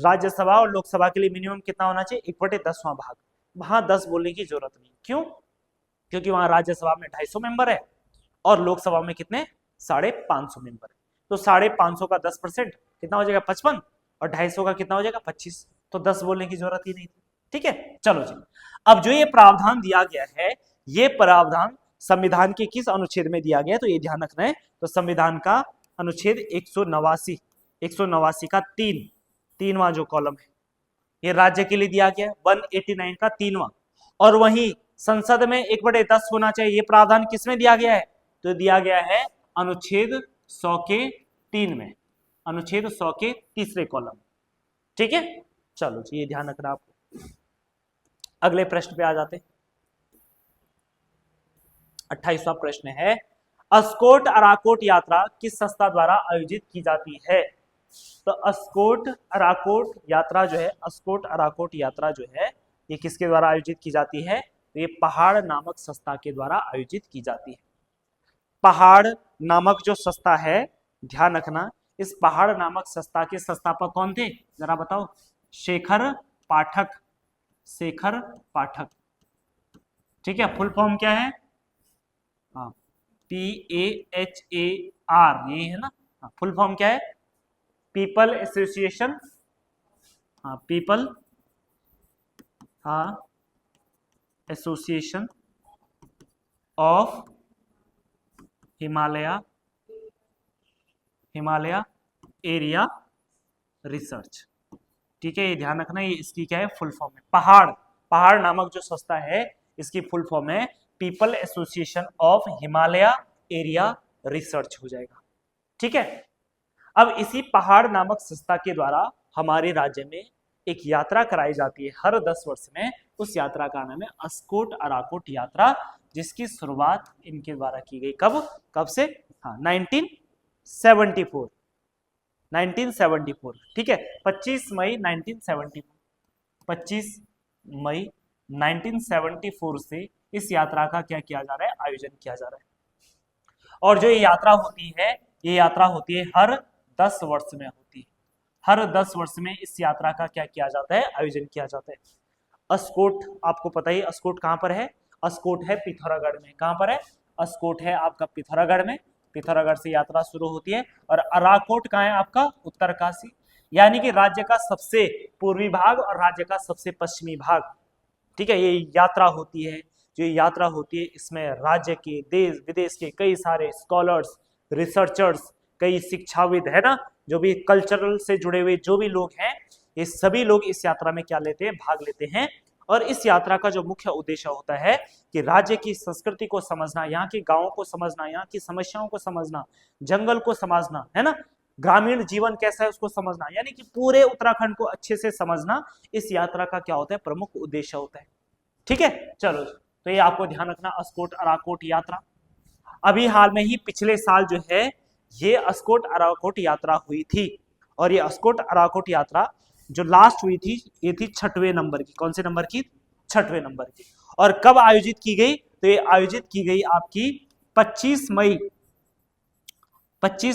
राज्यसभा और लोकसभा के लिए मिनिमम कितना होना चाहिए 1/10वां भाग, वहां 10 बोलने की जरूरत नहीं। क्यों, क्योंकि वहां राज्यसभा में 250 मेंबर है और लोकसभा में कितने 550 मेंबर है, तो 550 का 10% कितना हो जाएगा 55, और 250 का कितना हो जाएगा 25, तो 10 बोलने की जरूरत ही नहीं थी। ठीक है, चलो जी, अब जो ये प्रावधान दिया गया है, ये प्रावधान संविधान के किस अनुच्छेद में दिया गया है, तो ये ध्यान रखना है। तो संविधान का अनुच्छेद 189 का 3वां जो कॉलम है, ये राज्य के लिए दिया गया है, 189 का 3वां, और वहीं संसद में 1/10 होना चाहिए, ये प्रावधान किसमें दिया गया है, तो दिया गया है अनुच्छेद 100 के 3 में, अनुच्छेद 100 के 3रे कॉलम। ठीक है, चलो जी, ये ध्यान रखना आपको। अगले प्रश्न पे आ जाते, 28वां प्रश्न है, अस्कोट अराकोट यात्रा किस संस्था द्वारा आयोजित की जाती है। तो अस्कोट अराकोट यात्रा जो है, अस्कोट अराकोट यात्रा जो है, ये किसके द्वारा आयोजित की जाती है, तो ये पहाड़ नामक संस्था के द्वारा आयोजित की जाती है। पहाड़ नामक जो संस्था है, ध्यान रखना, इस पहाड़ नामक संस्था के संस्थापक कौन थे, जरा बताओ, शेखर पाठक, शेखर पाठक। ठीक है, फुल फॉर्म क्या है, हाँ, PAHAR, ये है ना, फुल फॉर्म क्या है, पीपल एसोसिएशन, हाँ, पीपल, हाँ, association of Himalaya area research. ठीक है, ये ध्यान रखना, ये इसकी क्या है, फुल फॉर्म है। पहाड़ नामक जो संस्था है, इसकी फुल फॉर्म है people association of Himalaya area research हो जाएगा। ठीक है, अब इसी पहाड़ नामक संस्था के द्वारा हमारे राज्य में एक यात्रा कराई जाती है हर 10 वर्ष में, उस यात्रा का नाम है अस्कोट अराकोट यात्रा, जिसकी शुरुआत इनके द्वारा की गई। कब से, हाँ, 1974। ठीक है, 25 मई 1974 से इस यात्रा का क्या किया जा रहा है, आयोजन किया जा रहा है। और जो ये यात्रा होती है, ये यात्रा होती है हर 10 वर्ष में होती है, हर 10 वर्ष में इस यात्रा का क्या किया जाता है, आयोजन किया जाता है। अस्कोट आपको पता ही, अस्कोट कहाँ पर है, अस्कोट है पिथौरागढ़ में। कहाँ पर है, अस्कोट है आपका पिथौरागढ़ में, पिथौरागढ़ से यात्रा शुरू होती है। और अराकोट कहाँ है आपका, उत्तरकाशी, यानी कि राज्य का सबसे पूर्वी भाग और राज्य का सबसे पश्चिमी भाग। ठीक है, ये यात्रा होती है, जो यात्रा होती है इसमें राज्य के, देश विदेश के कई सारे स्कॉलर्स, रिसर्चर्स, कई शिक्षाविद, है ना, जो भी कल्चरल से जुड़े हुए जो भी लोग हैं, ये सभी लोग इस यात्रा में क्या लेते हैं, भाग लेते हैं। और इस यात्रा का जो मुख्य उद्देश्य होता है कि राज्य की संस्कृति को समझना, यहाँ के गांवों को समझना, यहाँ की समस्याओं को समझना, जंगल को समझना, है ना, ग्रामीण जीवन कैसा है उसको समझना, यानी कि पूरे उत्तराखंड को अच्छे से समझना इस यात्रा का क्या होता है, प्रमुख उद्देश्य होता है। ठीक है, चलो तो ये आपको ध्यान रखना, अस्कोट अराकोट यात्रा। अभी हाल में ही पिछले साल जो है ये अस्कोट अराकोट यात्रा हुई थी, और ये अस्कोट अराकोट यात्रा जो लास्ट हुई थी ये थी 6वें नंबर की। कौन से नंबर की? 6वें नंबर की। और कब आयोजित की गई? तो ये आयोजित की गई आपकी 25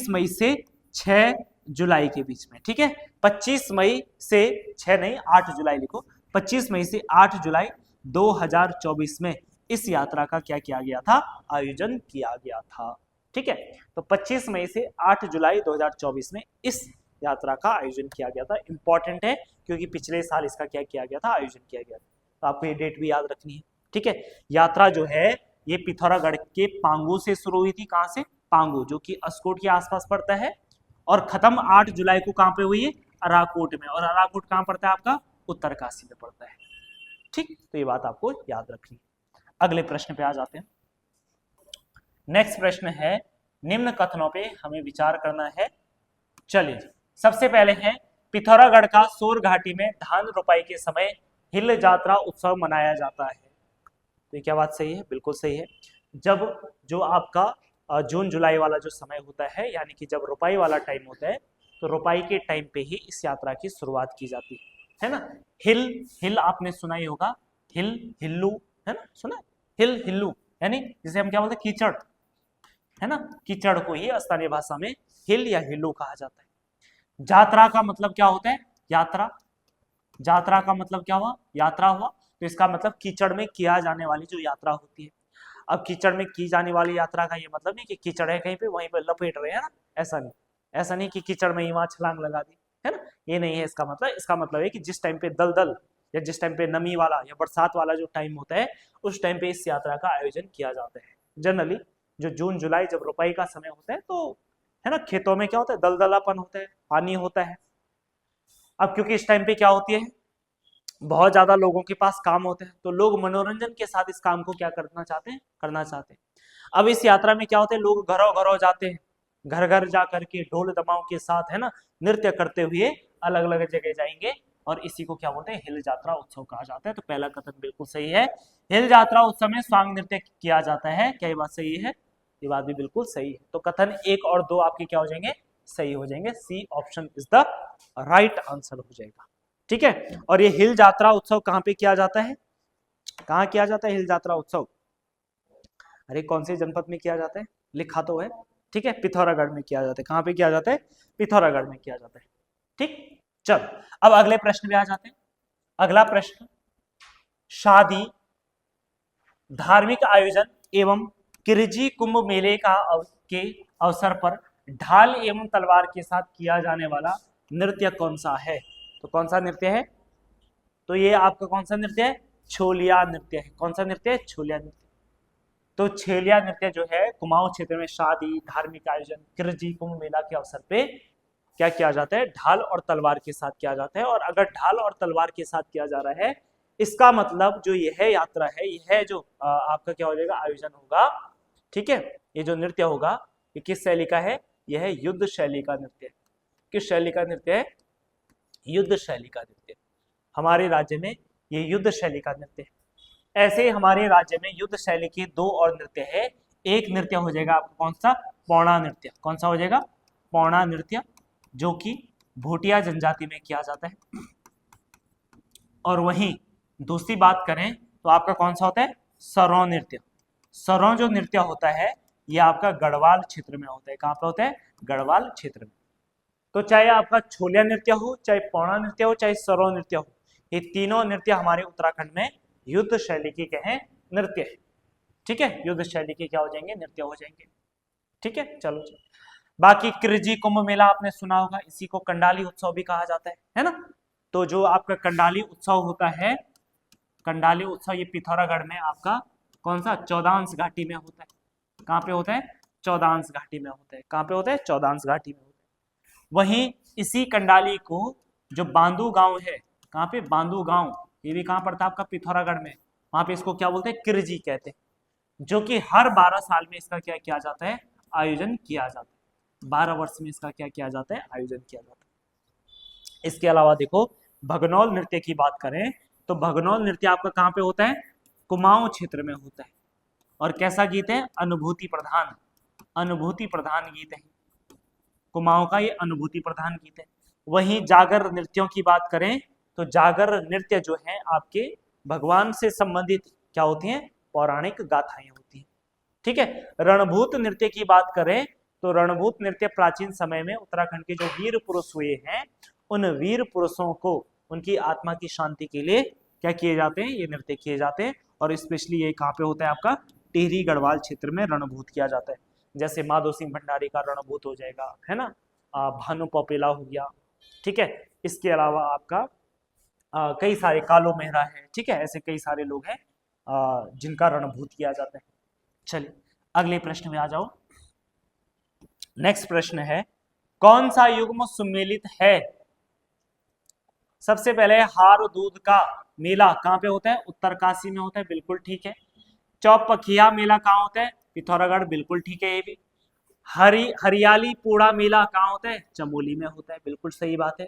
मई से 6 जुलाई के बीच में। ठीक है, 25 मई से 6 नहीं 8 जुलाई लिखो, 25 मई से 8 जुलाई 2024 में इस यात्रा का क्या किया गया था, आयोजन किया गया था। ठीक है, तो 25 मई से 8 जुलाई 2024 में इस यात्रा का आयोजन किया गया था। इंपॉर्टेंट है क्योंकि पिछले साल इसका क्या किया गया था, आयोजन किया गया था। तो आपको ये डेट भी याद रखनी है। ठीक है, यात्रा जो है ये पिथौरागढ़ के पांगू से शुरू हुई थी। कहां से? पांगू, जो कि अस्कोट के आसपास पड़ता है, और खत्म 8 जुलाई को कहां पे हुई है? अराकोट में। और अराकोट कहां पड़ता है आपका? उत्तरकाशी में पड़ता है। ठीक, तो ये बात आपको याद रखनी है। अगले प्रश्न पे आ जाते हैं। नेक्स्ट प्रश्न है, निम्न कथनों पे हमें विचार करना है। चलिए, सबसे पहले है पिथौरागढ़ का सोर घाटी में धान रोपाई के समय हिल जात्रा उत्सव मनाया जाता है। तो ये क्या बात सही है? बिल्कुल सही है। जब जो आपका जून जुलाई वाला जो समय होता है, यानी कि जब रोपाई वाला टाइम होता है, तो रोपाई के टाइम पे ही इस यात्रा की शुरुआत की जाती है ना। हिल आपने सुना ही होगा, हिल्लू, है ना, सुना? हिल्लू यानी जिसे हम क्या बोलते हैं, कीचड़, है ना। कीचड़ को ही स्थानीय भाषा में हिल या हिल्लू कहा जाता है। जात्रा का मतलब क्या होता है? यात्रा। जात्रा का मतलब क्या हुआ? यात्रा हुआ। तो इसका मतलब कीचड़ में किया जाने वाली जो यात्रा होती है। अब कीचड़ में की जाने वाली यात्रा का ये मतलब नहीं कि कीचड़ है कहीं पे वहीं पे लपेट रहे हैं ना, ऐसा नहीं। ऐसा नहीं कि कीचड़ में ही वहां छलांग लगा दी, है ना, ये नहीं है इसका मतलब। इसका मतलब है कि जिस टाइम पे दलदल या जिस टाइम पे नमी वाला या बरसात वाला जो टाइम होता है, उस टाइम पे इस यात्रा का आयोजन किया जाता है। जनरली जो जून जुलाई जब रोपाई का समय होता है, तो है ना, खेतों में क्या होता है, दलदलापन होता है, पानी होता है। अब क्योंकि इस टाइम पे क्या होती है, बहुत ज्यादा लोगों के पास काम होते हैं, तो लोग मनोरंजन के साथ इस काम को क्या करना चाहते हैं, करना चाहते हैं। अब इस यात्रा में क्या होते हैं, लोग घरों घरों जाते हैं, घर घर जा करके ढोल दमाओं के साथ, है ना, नृत्य करते हुए अलग अलग जगह जाएंगे, और इसी को क्या बोलते हैं, हिल जात्रा उत्सव कहा जाता है। तो पहला कथन बिल्कुल सही है। हिल जात्रा उत्सव में स्वांग नृत्य किया जाता है। क्या ये बात सही है? ये बात भी बिल्कुल सही है। तो कथन 1 और 2 आपके क्या हो जाएंगे, सही हो जाएंगे। C option is the right answer हो जाएगा। ठीक है, और ये हिल जात्रा उत्सव कहाँ पे किया जाता है? कहाँ किया जाता है हिल जात्रा उत्सव? अरे कौन से जनपद में किया जाता है? लिखा तो है। ठीक है, पिथौरागढ़ में किया जाता है। कहाँ पे किया जाता है? पिथौरागढ़ में किया जाता है। ठीक, चल अब अगले प्रश्न पे आ जाते हैं। अगला प्रश्न, शादी, धार्मिक आयोजन एवं किरजी कुंभ मेले के अवसर पर ढाल एवं तलवार के साथ किया जाने वाला नृत्य कौन सा है? तो कौन सा नृत्य है? तो ये आपका कौन सा नृत्य है? छोलिया नृत्य है। कौन सा नृत्य है? छोलिया नृत्य। तो छोलिया नृत्य जो है कुमाऊं क्षेत्र में शादी, धार्मिक आयोजन, किरजी कुंभ मेला के अवसर पे क्या किया जाता है, ढाल और तलवार के साथ किया जाता है। और अगर ढाल और तलवार के साथ किया जा रहा है, इसका मतलब जो यह यात्रा है, यह जो आपका क्या हो जाएगा, आयोजन होगा। ठीक है, ये जो नृत्य होगा ये किस शैली का है? यह है युद्ध शैली का नृत्य। किस शैली का नृत्य है? युद्ध शैली का नृत्य। हमारे राज्य में ये युद्ध शैली का नृत्य है। ऐसे ही हमारे राज्य में युद्ध शैली के 2 और नृत्य है। एक नृत्य हो जाएगा आपका कौन सा? पौड़ा नृत्य। कौन सा हो जाएगा? पौड़ा नृत्य, जो कि भोटिया जनजाति में किया जाता है। और वहीं दूसरी बात करें तो आपका कौन सा होता है? सरौ नृत्य। सरौ जो नृत्य होता है ये आपका गढ़वाल क्षेत्र में होता है। कहां पे होता है? गढ़वाल क्षेत्र में। तो चाहे आपका छोलिया नृत्य हो, चाहे पौड़ा नृत्य हो, चाहे सरौ नृत्य हो, ये तीनों नृत्य हमारे उत्तराखंड में युद्ध शैली के क्या है? नृत्य है। ठीक है, युद्ध शैली के क्या हो जाएंगे? नृत्य हो जाएंगे। ठीक है, चलो चलो। बाकी किरजी कुंभ मेला आपने सुना होगा, इसी को कंडाली उत्सव भी कहा जाता है ना। तो जो आपका कंडाली उत्सव होता है, कंडाली उत्सव ये पिथौरागढ़ में आपका कौन सा? चौदांश घाटी में होता है। कहाँ पे होता है? चौदांश घाटी में होता है। कहाँ पे होता है? चौदांश घाटी में होता है। वहीं इसी कंडाली को जो बांदू गांव है, कहाँ पे, बांदू गांव, ये भी कहाँ पड़ता है आपका, पिथौरागढ़ में। वहां पे इसको क्या बोलते हैं, किरजी कहते हैं, जो कि हर 12 साल में इसका क्या किया जाता है, आयोजन किया जाता है। 12 वर्ष में इसका क्या किया जाता है, आयोजन किया जाता है। इसके अलावा देखो, भगनौल नृत्य की बात करें तो भगनौल नृत्य आपका कहाँ पे होता है, कुमाऊं क्षेत्र में होता है। और कैसा गीत है, अनुभूति प्रधान, अनुभूति प्रधान गीत है। कुमाऊं का ये अनुभूति प्रधान गीत है। वहीं जागर नृत्यों की बात करें तो जागर नृत्य जो है आपके भगवान से संबंधित क्या होती हैं, पौराणिक गाथाएं होती हैं। ठीक है। रणभूत नृत्य की बात करें तो रणभूत नृत्य प्राचीन समय में उत्तराखंड के जो वीर पुरुष हुए हैं, उन वीर पुरुषों को उनकी आत्मा की शांति के लिए क्या किए जाते हैं, ये नृत्य किए जाते हैं। और स्पेशली ये कहाँ पे होता है आपका, टिहरी गढ़वाल क्षेत्र में रणभूत किया जाता है। जैसे माधो सिंह भंडारी का रणभूत हो जाएगा, है ना, भानु पौपेला हो गया। ठीक है। इसके अलावा आपका कई सारे, कालो मेहरा है, ठीक है, ऐसे कई सारे लोग हैं जिनका रणभूत किया जाता है। चलिए अगले प्रश्न में आ जाओ। नेक्स्ट प्रश्न है, कौन सा युग्म सुमेलित है। सबसे पहले हार दूध का मेला कहाँ पे होता है, उत्तरकाशी में होता है, बिल्कुल ठीक है। चौपखिया मेला कहाँ होता है, पिथौरागढ़, बिल्कुल ठीक है ये भी। हरियाली पूड़ा मेला कहाँ होता है, चमोली में होता है, बिल्कुल सही बात है।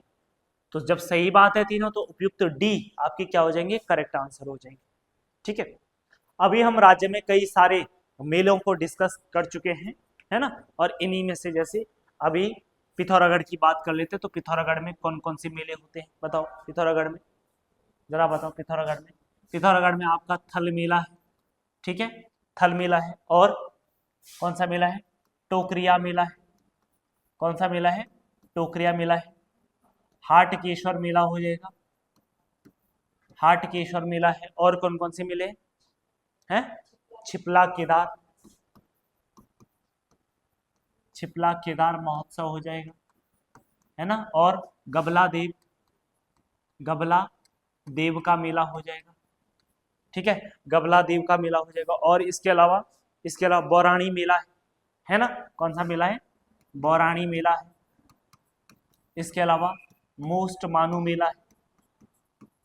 तो जब सही बात है तीनों, तो उपयुक्त डी आपके क्या हो जाएंगे, करेक्ट आंसर हो जाएंगे। ठीक है। अभी हम राज्य में कई सारे मेलों को डिस्कस कर चुके हैं, है ना, और इन्हीं में से जैसे अभी पिथौरागढ़ की बात कर लेते हैं, तो पिथौरागढ़ में कौन कौन से मेले होते हैं, बताओ पिथौरागढ़ में, जरा बताओ पिथौरागढ़ में। पिथौरागढ़ में आपका थल मेला है, ठीक है, थल मेला है। और कौन सा मेला है, टोकरिया मेला है। कौन सा मेला है, टोकरिया मेला है। हाटकेश्वर मेला हो जाएगा, हाटकेश्वर मेला है। और कौन कौन से मेले हैं, छिपला केदार, छिपला केदार महोत्सव हो जाएगा, है ना। और गबला देव, गबला देव का मेला हो जाएगा, ठीक है, गबला देव का मेला हो जाएगा। और इसके अलावा बौराणी मेला है ना, कौन सा मेला है, बौराणी मेला है। इसके अलावा मोस्ट मानू मेला है,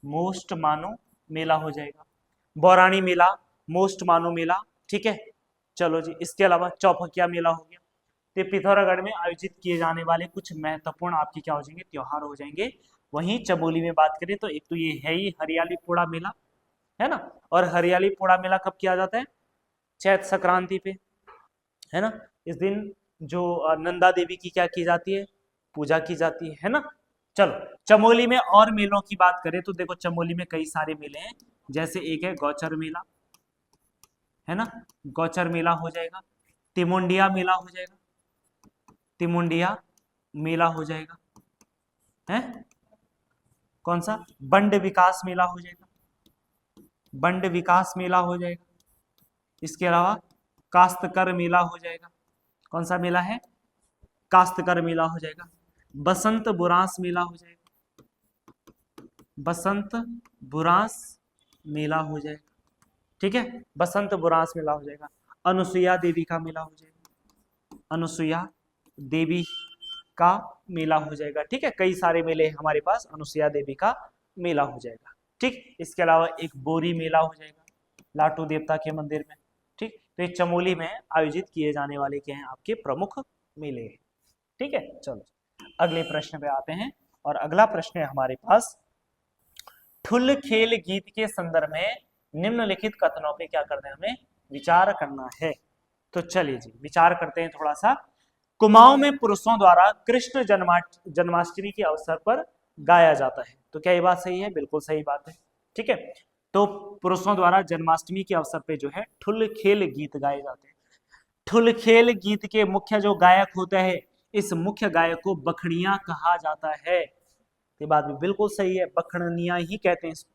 मोस्ट मानू मेला हो जाएगा, बौराणी मेला, मोस्ट मानू मेला, ठीक है। चलो जी, इसके अलावा चौपकिया मेला हो गया। तो पिथौरागढ़ में आयोजित किए जाने वाले कुछ महत्वपूर्ण आपके क्या हो जाएंगे, त्योहार हो जाएंगे। वहीं चमोली में बात करें तो एक तो ये है ही हरियाली पूड़ा मेला, है ना। और हरियाली पूड़ा मेला कब किया जाता है, चैत संक्रांति पे, है ना। इस दिन जो नंदा देवी की क्या की जाती है, पूजा की जाती है ना। चलो चमोली में और मेलों की बात करें तो देखो, चमोली में कई सारे मेले हैं। जैसे एक है गौचर मेला, है ना, गौचर मेला हो जाएगा। तिमुंडिया मेला हो जाएगा, तिमुंडिया मेला हो जाएगा, है। कौन सा, बंड विकास मेला हो जाएगा, बंड विकास मेला हो जाएगा। इसके अलावा काश्तकर मेला हो जाएगा। कौन सा मेला है, काश्तकर मेला हो जाएगा। बसंत बुरांस मेला हो जाएगा, बसंत बुरांस मेला हो जाएगा, ठीक है, बसंत बुरांस मेला हो जाएगा। अनुसुईया देवी का मेला हो जाएगा, अनुसुईया देवी का मेला हो जाएगा, ठीक है। कई सारे मेले हमारे पास, अनुसुईया देवी का मेला हो जाएगा, ठीक। इसके अलावा एक बोरी मेला हो जाएगा लाटू देवता के मंदिर में, ठीक। तो ये चमोली में आयोजित किए जाने वाले क्या हैं, आपके प्रमुख मेले हैं, ठीक है। चलो अगले प्रश्न पे आते हैं। और अगला प्रश्न है हमारे पास, ठुल खेल गीत के संदर्भ में निम्नलिखित कथनों पे क्या करना है, हमें विचार करना है। तो चलिए जी विचार करते हैं थोड़ा सा। कुमाऊं में पुरुषों द्वारा कृष्ण जन्माष्टमी के अवसर पर गाया जाता है, तो क्या ये बात सही है, बिल्कुल सही बात है, ठीक है। तो पुरुषों द्वारा जन्माष्टमी के अवसर पे जो है ठुल खेल गीत गाए जाते हैं। ठुल खेल गीत के मुख्य जो गायक होते हैं, इस मुख्य गायक को बखड़िया कहा जाता है। ये बात भी बिल्कुल सही है, बखड़िया ही कहते हैं इसको।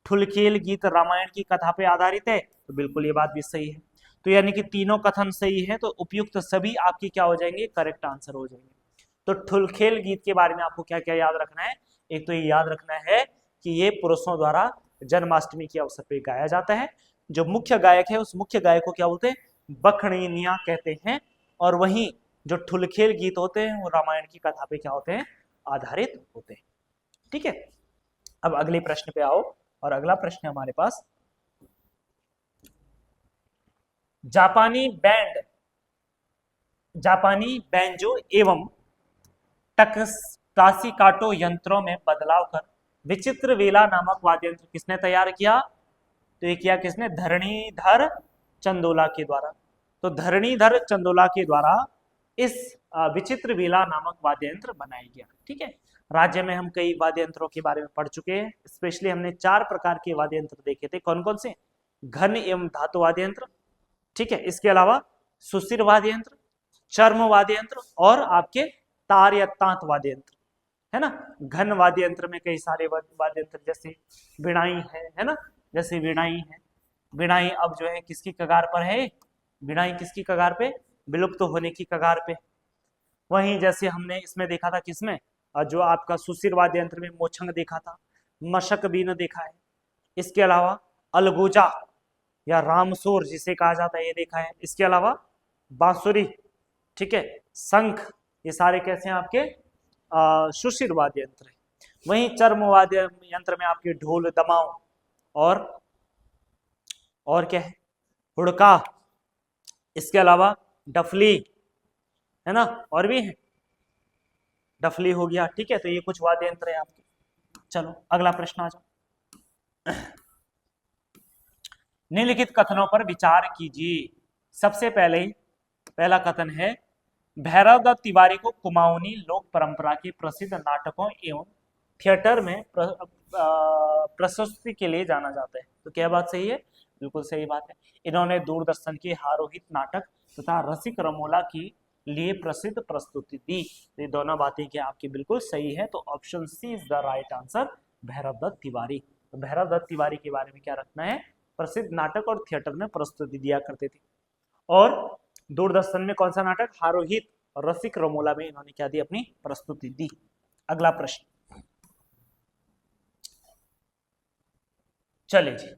ठुलखेल गीत रामायण की कथा पे आधारित है, तो बिल्कुल ये बात भी सही है। तो यानी कि तीनों कथन सही है, तो उपयुक्त सभी आपकी क्या हो जाएंगे, करेक्ट आंसर हो जाएंगे। तो ठुलखेल गीत के बारे में आपको क्या क्या याद रखना है, एक तो ये याद रखना है कि ये पुरुषों द्वारा जन्माष्टमी के अवसर पर गाया जाता है। जो मुख्य गायक है, उस मुख्य गायक को क्या बोलते हैं, बखड़िया कहते हैं। और वहीं जो ठुलखेल गीत होते हैं, वो रामायण की कथा पे क्या होते हैं, आधारित होते हैं। ठीक है, अब अगले प्रश्न पे आओ, और अगला प्रश्न है हमारे पास, जापानी बैंजो एवं टक्सासिकाटो यंत्रों में बदलाव कर विचित्र वेला नामक वाद्य यंत्र किसने तैयार किया? तो ये किया किसने? धरणीधर चंदोला के द्वारा। तो धरणीधर चंदोला के द्वारा इस विचित्र वेला नामक वाद्य यंत्र बनाया गया। ठीक है, राज्य में हम कई वाद्य यंत्रों के बारे में पढ़ चुके हैं। स्पेशली हमने 4 प्रकार के वाद्य यंत्र देखे थे। कौन कौन से? घन एवं धातु वाद्य यंत्र, ठीक है, इसके अलावा सुशिर वाद्य यंत्र, चर्म वाद्य यंत्र और आपके तार या तांत वाद्य यंत्र, है ना। घन वाद्य यंत्र में कई सारे वाद्य यंत्र, जैसे वीणाई है ना, जैसे वीणाई है। वीणाई अब जो है किसकी कगार पर है? वीणाई किसकी कगार पे? विलुप्त होने की कगार पे। वहीं जैसे हमने इसमें देखा था, किसमें? जो आपका सुशिर वाद्य यंत्र में मोछंग देखा था, मशक बीन देखा है। इसके अलावा अलगोजा या रामसोर जिसे कहा जाता है, ये देखा है। इसके अलावा बांसुरी, ठीक है, शंख, ये सारे कैसे हैं आपके? सुशिर वाद्य यंत्र है। वहीं चर्म वाद्य यंत्र में आपके ढोल, दमाऊ और क्या है? हुड़का, इसके अलावा डफली, है ना, और भी है, डफली हो गया। ठीक है, तो ये कुछ वाद्य यंत्र है आपके। चलो अगला प्रश्न आ जाओ। निम्नलिखित कथनों पर विचार कीजिए। सबसे पहला कथन है, भैरव दत्त तिवारी को कुमाऊनी लोक परंपरा के प्रसिद्ध नाटकों एवं थिएटर में प्रस्तुति के लिए जाना जाता है। तो क्या बात सही है? बिल्कुल सही बात है। इन्होंने दूरदर्शन के हारोहित नाटक तथा रसिक रमोला की लिए प्रसिद्ध प्रस्तुति दी। ये दोनों बातें क्या आपकी बिल्कुल सही है? तो option C is the right answer, Bhairav Dutt Tiwari. तो भैरव दत्त तिवारी के बारे में क्या रखना है? प्रसिद्ध नाटक और थिएटर में प्रस्तुति दिया करते थे। और दूरदर्शन में कौन सा नाटक? हारोहित और रसिक रमोला में इन्होंने क्या दी? अपनी प्रस्तुति दी। अगला प्रश्न, चलिए जी,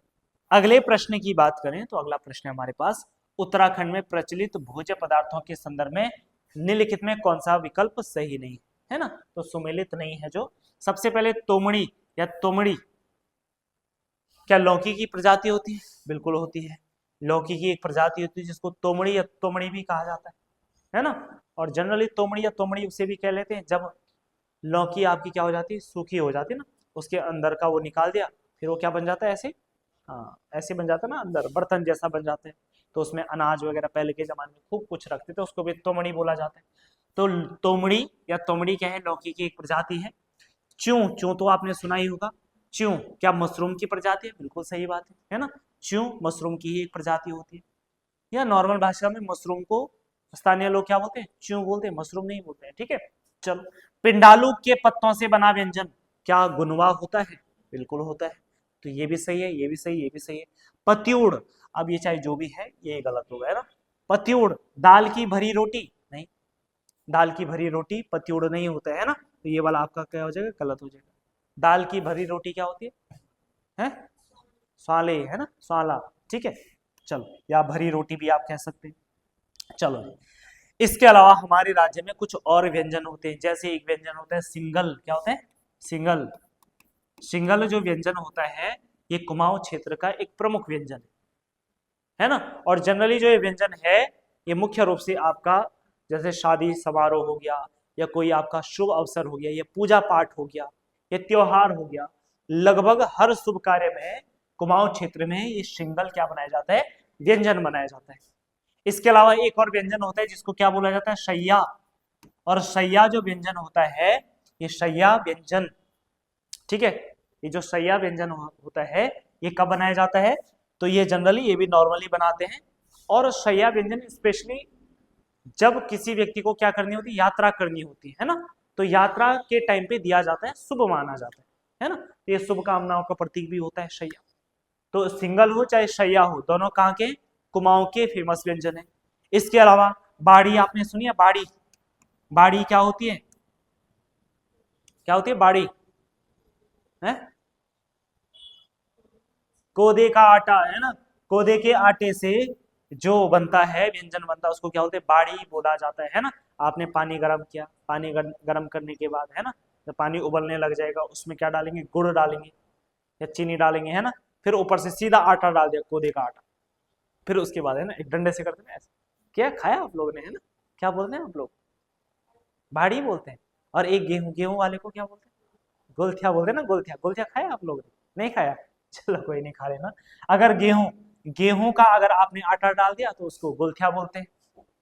अगले प्रश्न की बात करें तो अगला प्रश्न है हमारे पास, उत्तराखंड में प्रचलित भोज्य पदार्थों के संदर्भ में निम्नलिखित में कौन सा विकल्प सही नहीं है? ना, तो सुमेलित नहीं है। जो सबसे पहले तोमड़ी या तोमड़ी, क्या लौकी की प्रजाति होती है? बिल्कुल होती है। लौकी की एक प्रजाति होती है जिसको तोमड़ी या तोमड़ी भी कहा जाता है ना। और जनरली तोमड़ी या तोमड़ी उसे भी कह लेते हैं जब लौकी आपकी क्या हो जाती है? सूखी हो जाती है ना, उसके अंदर का वो निकाल दिया, फिर वो क्या बन जाता है? ऐसे, हाँ ऐसे बन जाता है ना, अंदर बर्तन जैसा बन जाता है। तो उसमें अनाज वगैरह पहले के जमाने में खूब कुछ रखते थे, उसको भी तोमड़ी बोला जाता है। तो तोमड़ी या तोमड़ी क्या है? लौकी की एक प्रजाति है। च्यू, च्यू तो आपने सुना ही होगा। च्यू क्या मशरूम की प्रजाति है? बिल्कुल सही बात है ना। च्यू मशरूम की ही एक प्रजाति होती है। या नॉर्मल भाषा में मशरूम को स्थानीय लोग क्या बोलते हैं? च्यू बोलते हैं, मशरूम नहीं बोलते हैं। ठीक है, चलो। पिंडालू के पत्तों से बना व्यंजन क्या गुनवा होता है? बिल्कुल होता है। तो ये भी सही है, ये भी सही, ये भी सही है। पत्यूड़, अब ये चाहे जो भी है ये गलत होगा, है ना। पत्यूड़ दाल की भरी रोटी नहीं, दाल की भरी रोटी पत्यूड़ नहीं होता है ना। तो ये वाला आपका क्या हो जाएगा? गलत हो जाएगा। दाल की भरी रोटी क्या होती है? स्वाले, है ना, स्वाला। ठीक है, चलो, या भरी रोटी भी आप कह सकते हैं। चलो, इसके अलावा हमारे राज्य में कुछ और व्यंजन होते हैं। जैसे एक व्यंजन होता है सिंगल, क्या होता है? सिंगल। सिंगल जो व्यंजन होता है ये कुमाऊं क्षेत्र का एक प्रमुख व्यंजन है ना। और जनरली जो ये व्यंजन है ये मुख्य रूप से आपका जैसे शादी समारोह हो गया, या कोई आपका शुभ अवसर हो गया, या पूजा पाठ हो गया, या त्योहार हो गया, लगभग हर शुभ कार्य में कुमाऊं क्षेत्र में ये सिंगल क्या बनाया जाता है? व्यंजन बनाया जाता है। इसके अलावा एक और व्यंजन होता है जिसको क्या बोला जाता है? शैया। और शैया जो व्यंजन होता है ये शैया व्यंजन, ठीक है, ये जो शैया व्यंजन होता है ये कब बनाया जाता है? तो ये जनरली ये भी नॉर्मली बनाते हैं। और शैया व्यंजन स्पेशली जब किसी व्यक्ति को क्या करनी होती है? यात्रा करनी होती है ना। तो यात्रा के टाइम पे दिया जाता है, शुभ माना जाता है ना। तो ये शुभकामनाओं का प्रतीक भी होता है शैया। तो सिंगल हो चाहे शैया हो, दोनों कहाँ के? कुमाऊं के फेमस व्यंजन है। इसके अलावा बाड़ी आपने सुनी है? बाड़ी, बाड़ी क्या होती है? क्या होती है बाड़ी? है कोदे का आटा, है ना। कोदे के आटे से जो बनता है व्यंजन बनता है उसको क्या बोलते हैं? बाड़ी बोला जाता है ना। आपने पानी गर्म किया, पानी गर्म करने के बाद, है ना, जब पानी उबलने लग जाएगा उसमें क्या डालेंगे, गुड़ डालेंगे या चीनी डालेंगे, है ना। फिर ऊपर से सीधा आटा डाल दिया, कोदे का आटा। फिर उसके बाद है ना एक डंडे से करते हैं ऐसे। क्या खाया आप लोगों ने, है ना। क्या बोलते हैं आप लोग, भाड़ी बोलते हैं। और एक गेहूं, गेहूं वाले को क्या बोलते हैं, गोलथिया बोलते हैं ना, गोलथिया। गोलथिया खाया आप लोगों ने, नहीं खाया, चलो कोई नहीं, खा लेना। अगर गेहूं, गेहूं का अगर आपने आटा डाल दिया तो उसको गोलथिया बोलते हैं,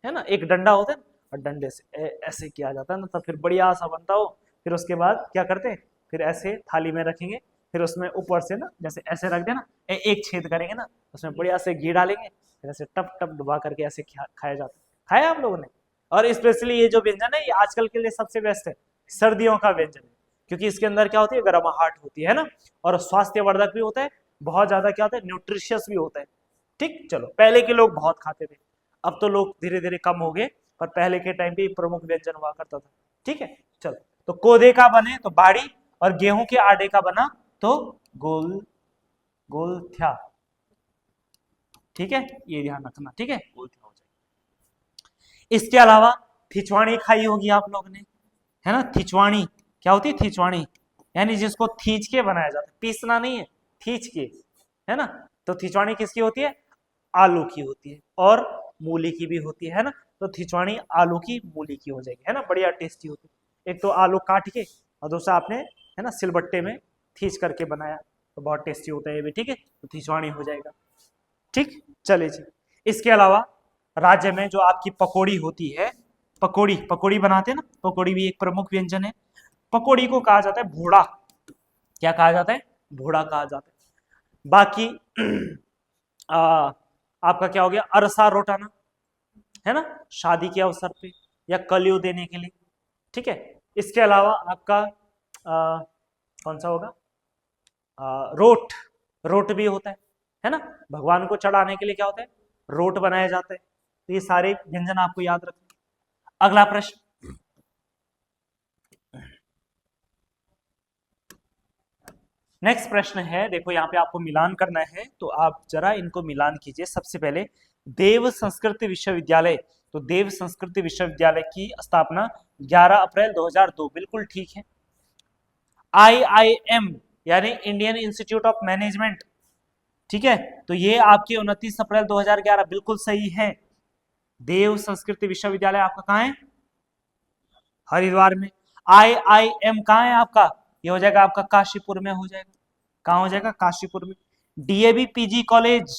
है ना। एक डंडा होता है और डंडे से ऐसे किया जाता है ना, तो फिर बढ़िया सा बनता हो। फिर उसके बाद क्या करते हैं, फिर ऐसे थाली में रखेंगे, फिर उसमें ऊपर से ना जैसे ऐसे रख देना, एक छेद करेंगे ना, उसमें बढ़िया से घी डालेंगे, फिर ऐसे टप टप डुबा करके ऐसे खाया जाता है। खाया आप लोगों ने। और स्पेशली ये जो व्यंजन है ये आजकल के लिए सबसे बेस्ट है, सर्दियों का व्यंजन है, क्योंकि इसके अंदर क्या होती है, गर्माहट होती है ना, और स्वास्थ्यवर्धक भी होता है, बहुत ज्यादा क्या होता है, न्यूट्रिशियस भी होता है। ठीक, चलो पहले के लोग बहुत खाते थे, अब तो लोग धीरे धीरे कम हो गए, पर पहले के टाइम पे प्रमुख व्यंजन हुआ करता था। ठीक है, चलो। तो कोदे का बने तो बाड़ी, और गेहूं के आटे का बना तो गोल गोलथ्या। ठीक है, ये ध्यान रखना, ठीक है, गोलथ्या हो जाएगा। इसके अलावा थिचवाणी खाई होगी आप लोग ने, है ना। थिचवाणी क्या होती है, थिचवाणी यानी जिसको थीच के बनाया जाता है, पीसना नहीं है, थीच के, है ना। तो थिचवाणी किसकी होती है, आलू की होती है, और मूली की भी होती है ना। तो थिचवाणी आलू की मूली की हो जाएगी, है ना, बढ़िया टेस्टी होती है। एक तो आलू काट के, और दूसरा आपने है ना सिलबट्टे में थीच करके बनाया, तो बहुत टेस्टी होता है ये भी। ठीक है, तो थिचवाणी हो जाएगा। ठीक, चलिए जी। इसके अलावा राज्य में जो आपकी पकौड़ी होती है, पकौड़ी, पकौड़ी बनाते हैं ना, पकौड़ी भी एक प्रमुख व्यंजन है। पकौड़ी को कहा जाता है भूड़ा। क्या कहा जाता है, भूड़ा कहा जाता है। बाकी आपका क्या हो गया, अरसा रोटाना, है ना, शादी के अवसर पे या कलियों देने के लिए। ठीक है, इसके अलावा आपका कौन सा होगा, रोट, रोट भी होता है ना, भगवान को चढ़ाने के लिए क्या होता है, रोट बनाया जाता है। तो ये सारे व्यंजन आपको याद रखना। अगला प्रश्न, नेक्स्ट प्रश्न है, देखो यहाँ पे आपको मिलान करना है, तो आप जरा इनको मिलान कीजिए। सबसे पहले देव संस्कृत विश्वविद्यालय, तो देव संस्कृत विश्वविद्यालय की स्थापना 11 अप्रैल 2002, बिल्कुल ठीक है। IIM यानी इंडियन इंस्टीट्यूट ऑफ मैनेजमेंट, ठीक है, तो ये आपकी 29 अप्रैल 2011, बिल्कुल सही है। देव संस्कृत विश्वविद्यालय आपका कहाँ है, हरिद्वार में। IIM कहाँ है आपका, ये हो जाएगा आपका काशीपुर में हो जाएगा। कहाँ हो जाएगा, काशीपुर में। DAV PG college,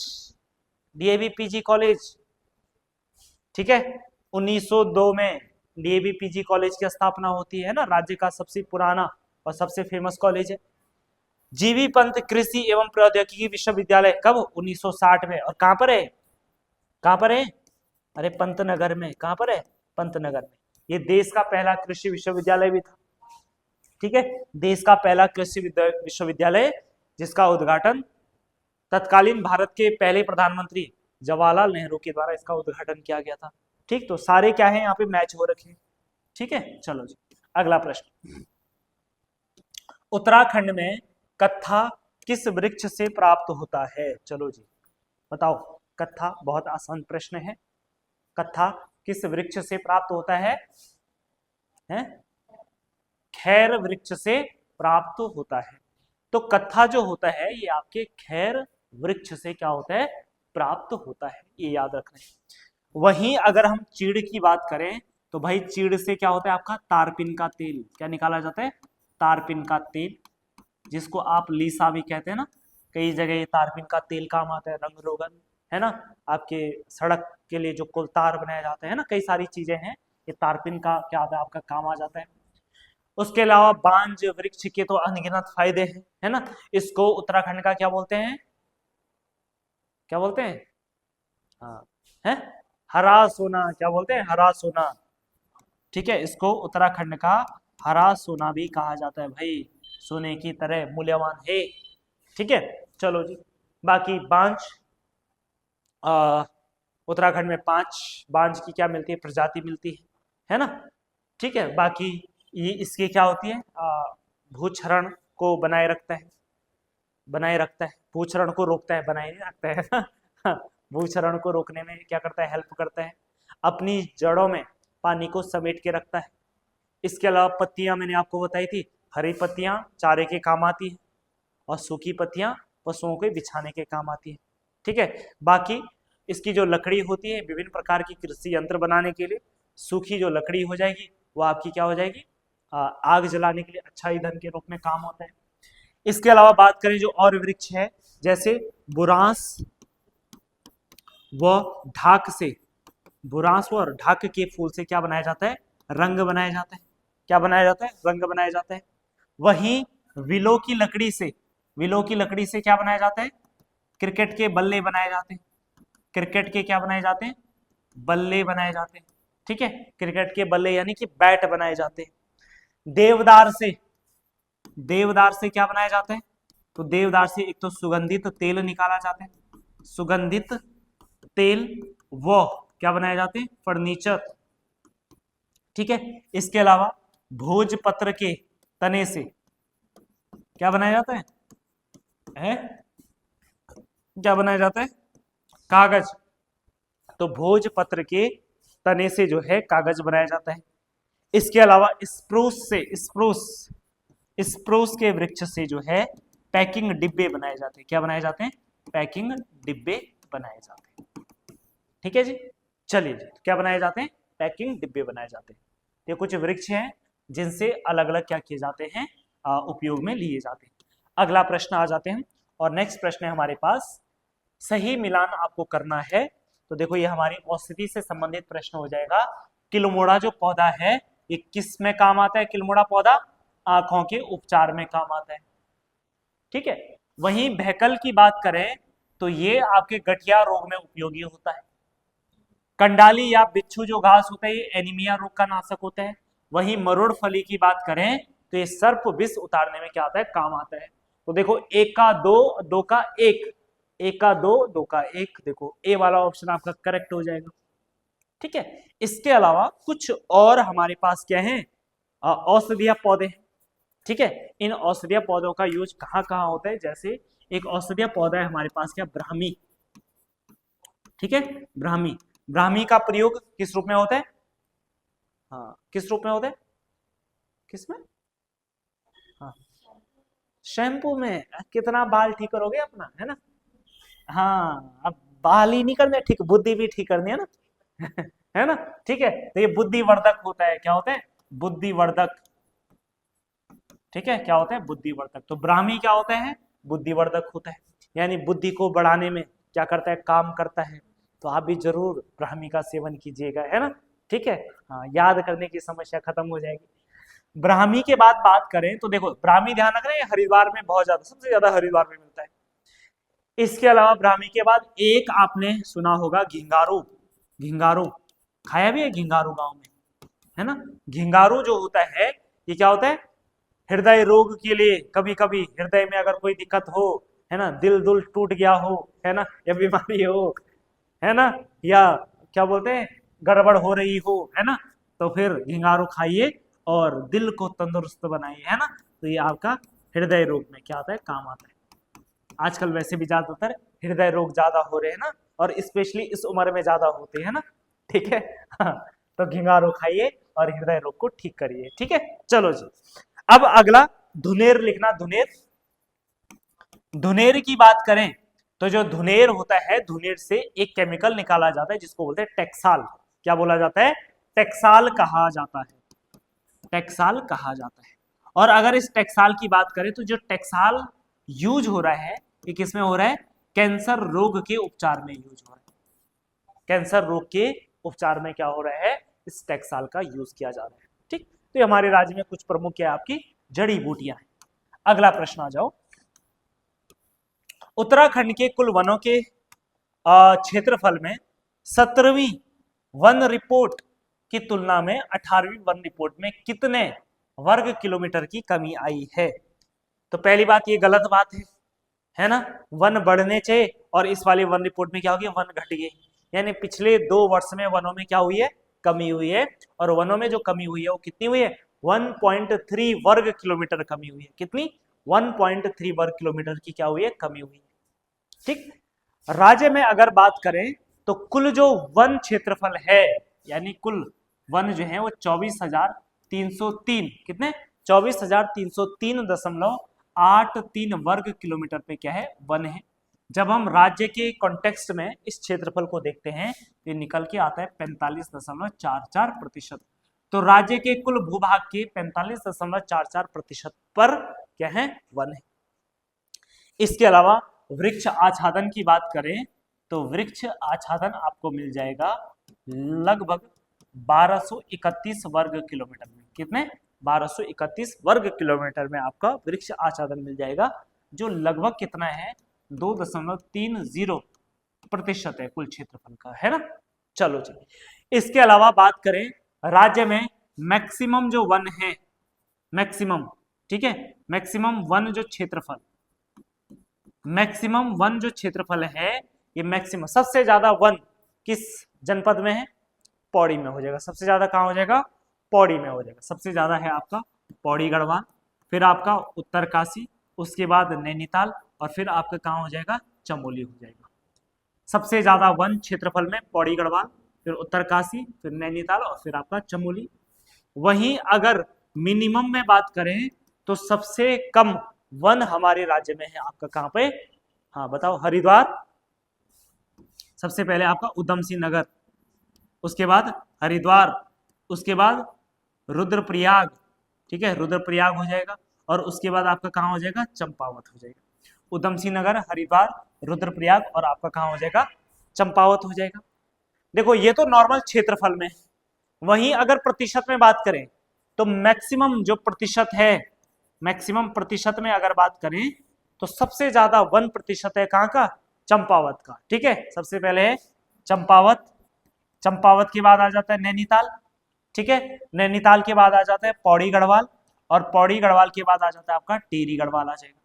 DAV PG college, ठीक है, 1902 में डीएवी पीजी कॉलेज की स्थापना होती है ना, राज्य का सबसे पुराना और सबसे फेमस कॉलेज है। जीवी पंत कृषि एवं प्रौद्योगिकी विश्वविद्यालय कब, 1960 में, और कहां पर है, कहां पर है, अरे पंतनगर में, कहां पर है, पंतनगर में। ये देश का पहला कृषि विश्वविद्यालय भी था। ठीक है, देश का पहला कृषि विश्वविद्यालय जिसका उद्घाटन तत्कालीन भारत के पहले प्रधानमंत्री जवाहरलाल नेहरू के द्वारा इसका उद्घाटन किया गया था। ठीक, तो सारे क्या है यहाँ पे मैच हो रखे हैं। ठीक है, चलो जी, अगला प्रश्न, उत्तराखंड में कत्था किस वृक्ष से प्राप्त होता है, चलो जी बताओ। कत्था बहुत आसान प्रश्न है, कत्था किस वृक्ष से प्राप्त होता है, हैं? खैर वृक्ष से प्राप्त होता है। तो कत्था जो होता है ये आपके खैर वृक्ष से क्या होता है, प्राप्त होता है, ये याद रखना है। वहीं अगर हम चीड़ की बात करें तो भाई चीड़ से क्या होता है आपका, तारपीन का तेल, क्या निकाला जाता है, तारपीन का तेल, जिसको आप लीसा भी कहते हैं ना। कई जगह ये तारपीन का तेल काम आता है, रंग रोगन, है ना, आपके सड़क के लिए जो कोलतार बनाया जाता है ना, कई सारी चीजें हैं, ये तारपीन का क्या आता है आपका काम आ जाता है। उसके अलावा बांज वृक्ष के तो अनगिनत फायदे हैं, है ना। इसको उत्तराखंड का क्या बोलते हैं, क्या बोलते हैं, हाँ, है हरा सोना, क्या बोलते हैं, हरा सोना। ठीक है, इसको उत्तराखंड का हरा सोना भी कहा जाता है भाई, सोने की तरह मूल्यवान है। ठीक है, चलो जी। बाकी बांज, उत्तराखंड में 5 बांज की क्या मिलती है, प्रजाति मिलती है ना। ठीक है, बाकी ये इसकी क्या होती है, भूक्षरण को बनाए रखता है, बनाए रखता है, भूक्षरण को रोकता है, बनाए नहीं रखता है भूक्षरण को रोकने में क्या करता है, हेल्प करता है। अपनी जड़ों में पानी को समेट के रखता है। इसके अलावा पत्तियां मैंने आपको बताई थी, हरी पत्तियां चारे के काम आती है और सूखी पत्तियां पशुओं को बिछाने के काम आती है। ठीक है, बाकी इसकी जो लकड़ी होती है विभिन्न प्रकार की कृषि यंत्र बनाने के लिए, सूखी जो लकड़ी हो जाएगी वो आपकी क्या हो जाएगी, आग जलाने के लिए अच्छा ईंधन के रूप में काम होता है। इसके अलावा बात करें जो और वृक्ष है, जैसे बुरांस व ढाक से, बुरांस व ढाक के फूल से क्या बनाया जाता है, रंग बनाया जाता है। क्या बनाया जाता है, रंग बनाया जाता है। वहीं विलो की लकड़ी से, विलो की लकड़ी से क्या बनाया जाता है, क्रिकेट के बल्ले बनाए जाते हैं। क्रिकेट के क्या बनाए जाते हैं, बल्ले बनाए जाते हैं। ठीक है, क्रिकेट के बल्ले यानी कि बैट बनाए जाते हैं। देवदार से, देवदार से क्या बनाया जाता है, तो देवदार से एक तो सुगंधित तेल निकाला जाता है, सुगंधित तेल, वो क्या बनाए जाते हैं, फर्नीचर। ठीक है, इसके अलावा भोजपत्र के तने से क्या बनाया जाता है? क्या बनाया जाता है, कागज। तो भोजपत्र के तने से जो है कागज बनाया जाता है। इसके अलावा स्प्रूस से, स्प्रूस के वृक्ष से जो है पैकिंग डिब्बे बनाए जाते हैं। क्या बनाए जाते हैं, पैकिंग डिब्बे बनाए जाते हैं। ठीक है जी, चलिए जी, क्या बनाए जाते हैं, पैकिंग डिब्बे बनाए जाते हैं। ये कुछ वृक्ष हैं जिनसे अलग अलग क्या किए जाते हैं, उपयोग में लिए जाते हैं। अगला प्रश्न आ जाते हैं, और नेक्स्ट प्रश्न है हमारे पास, सही मिलान आपको करना है। तो देखो ये हमारी औषधि से संबंधित प्रश्न हो जाएगा। किलमोड़ा जो पौधा है ये किस में काम आता है, किलमोड़ा पौधा आंखों के उपचार में काम आता है। ठीक है, वहीं बहकल की बात करें तो ये आपके गठिया रोग में उपयोगी होता है। कंडाली या बिच्छू जो घास होता है ये एनीमिया रोग का नाशक होता है। वहीं मरोड़ फली की बात करें तो ये सर्प विष उतारने में क्या आता है, काम आता है। तो देखो एक का दो, दो का एक, एक का दो, दो का एक, देखो ए वाला ऑप्शन आपका करेक्ट हो जाएगा। ठीक है, इसके अलावा कुछ और हमारे पास क्या है, औषधीय पौधे हैं। ठीक है, इन औषधीय पौधों का यूज कहाँ कहाँ होता है, जैसे एक औषधीय पौधा है हमारे पास क्या, ब्राह्मी। ठीक है, ब्राह्मी, ब्राह्मी का प्रयोग किस रूप में होता है, हाँ किस रूप में होता है, किसमें, हाँ शैम्पू में। कितना बाल ठीक करोगे अपना, है ना। हाँ, अब बाल ही नहीं करने ठीक, बुद्धि भी ठीक करनी है ना। है ना। ठीक है, तो ये बुद्धिवर्धक होता है। क्या होता है, बुद्धिवर्धक। ठीक है, क्या होता है, बुद्धिवर्धक। तो ब्राह्मी क्या होता है, बुद्धिवर्धक होता है, यानी बुद्धि को बढ़ाने में क्या करता है, काम करता है। तो आप भी जरूर ब्राह्मी का सेवन कीजिएगा, है ना। ठीक है, हाँ याद करने की समस्या खत्म हो जाएगी। ब्राह्मी के बाद बात करें तो देखो ब्राह्मी ध्यान रखना, हरिद्वार में बहुत ज्यादा, सबसे ज्यादा हरिद्वार में मिलता है। इसके अलावा ब्राह्मी के बाद एक आपने सुना होगा घिंगारू, घिंगारू खाया भी है, घिंगारू गांव में, है ना। घिंगारू जो होता है ये क्या होता है, हृदय रोग के लिए, कभी कभी हृदय में अगर कोई दिक्कत हो, है ना, दिल दुल टूट गया हो, है ना, या बीमारी हो, है ना, या क्या बोलते हैं गड़बड़ हो रही हो, है ना, तो फिर घिंगारू खाइए और दिल को तंदुरुस्त बनाइए, है ना। तो ये आपका हृदय रोग में क्या आता है, काम आता है। आजकल वैसे भी ज्यादातर हृदय रोग ज्यादा हो रहे हैं ना, और स्पेशली इस उम्र में ज्यादा होते हैं ना। ठीक है, हाँ, तो घिंगारू खाइए और हृदय रोग को ठीक करिए। ठीक है, चलो जी, अब अगला धुनेर लिखना। धुनेर, धुनेर की बात करें तो जो धुनेर होता है, धुनेर से एक केमिकल निकाला जाता है जिसको बोलते हैं टेक्साल। क्या बोला जाता है, टेक्साल कहा जाता है, टेक्साल कहा जाता है। और अगर इस टेक्साल की बात करें तो जो टेक्साल यूज हो रहा है ये किसमें हो रहा है, कैंसर रोग के उपचार में यूज हो रहा है। कैंसर रोग के उपचार में क्या हो रहा है, इस टेक्साल का यूज किया जा रहा है। ठीक, तो ये हमारे राज्य में कुछ प्रमुख क्या आपकी जड़ी बूटियां हैं। अगला प्रश्न आ जाओ, उत्तराखंड के कुल वनों के क्षेत्रफल में 17वीं वन रिपोर्ट की तुलना में 18वीं वन रिपोर्ट में कितने वर्ग किलोमीटर की कमी आई है। तो पहली बात ये गलत बात है ना, वन बढ़ने चाहिए, और इस वाली वन रिपोर्ट में क्या हो गया, वन घट गए। यानी पिछले 2 वर्ष में वनों में क्या हुई है, कमी हुई है। और वनों में जो कमी हुई है वो कितनी हुई है, 1.3 वर्ग किलोमीटर कमी हुई है। कितनी, 1.3 वर्ग किलोमीटर की क्या हुई है, कमी हुई है। ठीक, राज्य में अगर बात करें तो कुल जो वन क्षेत्रफल है, यानी कुल वन जो है वो 24,303, कितने 24,303.83 वर्ग किलोमीटर पे क्या है, वन है। जब हम राज्य के कॉन्टेक्स्ट में इस क्षेत्रफल को देखते हैं ये निकल के आता है 45.44%। तो राज्य के कुल भूभाग के 45.44% पर क्या है, वन है। इसके अलावा वृक्ष आच्छादन की बात करें तो वृक्ष आच्छादन आपको मिल जाएगा लगभग 1231 वर्ग किलोमीटर में। कितने, 1231 वर्ग किलोमीटर में आपका वृक्ष आच्छादन मिल जाएगा, जो लगभग कितना है, 2.30% है कुल क्षेत्रफल का, है ना। चलो जी, इसके अलावा बात करें राज्य में मैक्सिमम जो वन है, मैक्सिमम, ठीक है, मैक्सिमम वन जो क्षेत्रफल, मैक्सिमम वन जो क्षेत्रफल है, ये मैक्सिमम सबसे ज्यादा वन किस जनपद में है, पौड़ी में हो जाएगा। सबसे ज्यादा कहां हो जाएगा, पौड़ी में हो जाएगा। सबसे ज्यादा है आपका पौड़ी गढ़वाल, फिर आपका उत्तरकाशी, उसके बाद नैनीताल, और फिर आपका कहां हो जाएगा, चमोली हो जाएगा। सबसे ज्यादा वन क्षेत्रफल में पौड़ी गढ़वाल, फिर उत्तरकाशी, फिर नैनीताल, और फिर आपका चमोली। वहीं अगर मिनिमम में बात करें तो सबसे कम वन हमारे राज्य में है आपका कहां पे, हाँ बताओ, हरिद्वार, सबसे पहले आपका उधम सिंह नगर, उसके बाद हरिद्वार, उसके बाद रुद्रप्रयाग, ठीक है, रुद्रप्रयाग हो जाएगा, और उसके बाद आपका कहां हो जाएगा, चंपावत हो जाएगा। उधम सिंह नगर, हरिद्वार, रुद्रप्रयाग, और आपका कहां हो जाएगा, चंपावत हो जाएगा। देखो ये तो नॉर्मल क्षेत्रफल में। वहीं अगर प्रतिशत में बात करें तो मैक्सिमम जो प्रतिशत है, मैक्सिमम प्रतिशत में अगर बात करें तो सबसे ज्यादा 1% है कहां का, चंपावत का, ठीक है। सबसे पहले है चंपावत, चंपावत के बाद आ जाता है नैनीताल, ठीक है, नैनीताल के बाद आ जाता है पौड़ी गढ़वाल, और पौड़ी गढ़वाल के बाद आ जाता है आपका टिहरी गढ़वाल आ जाएगा।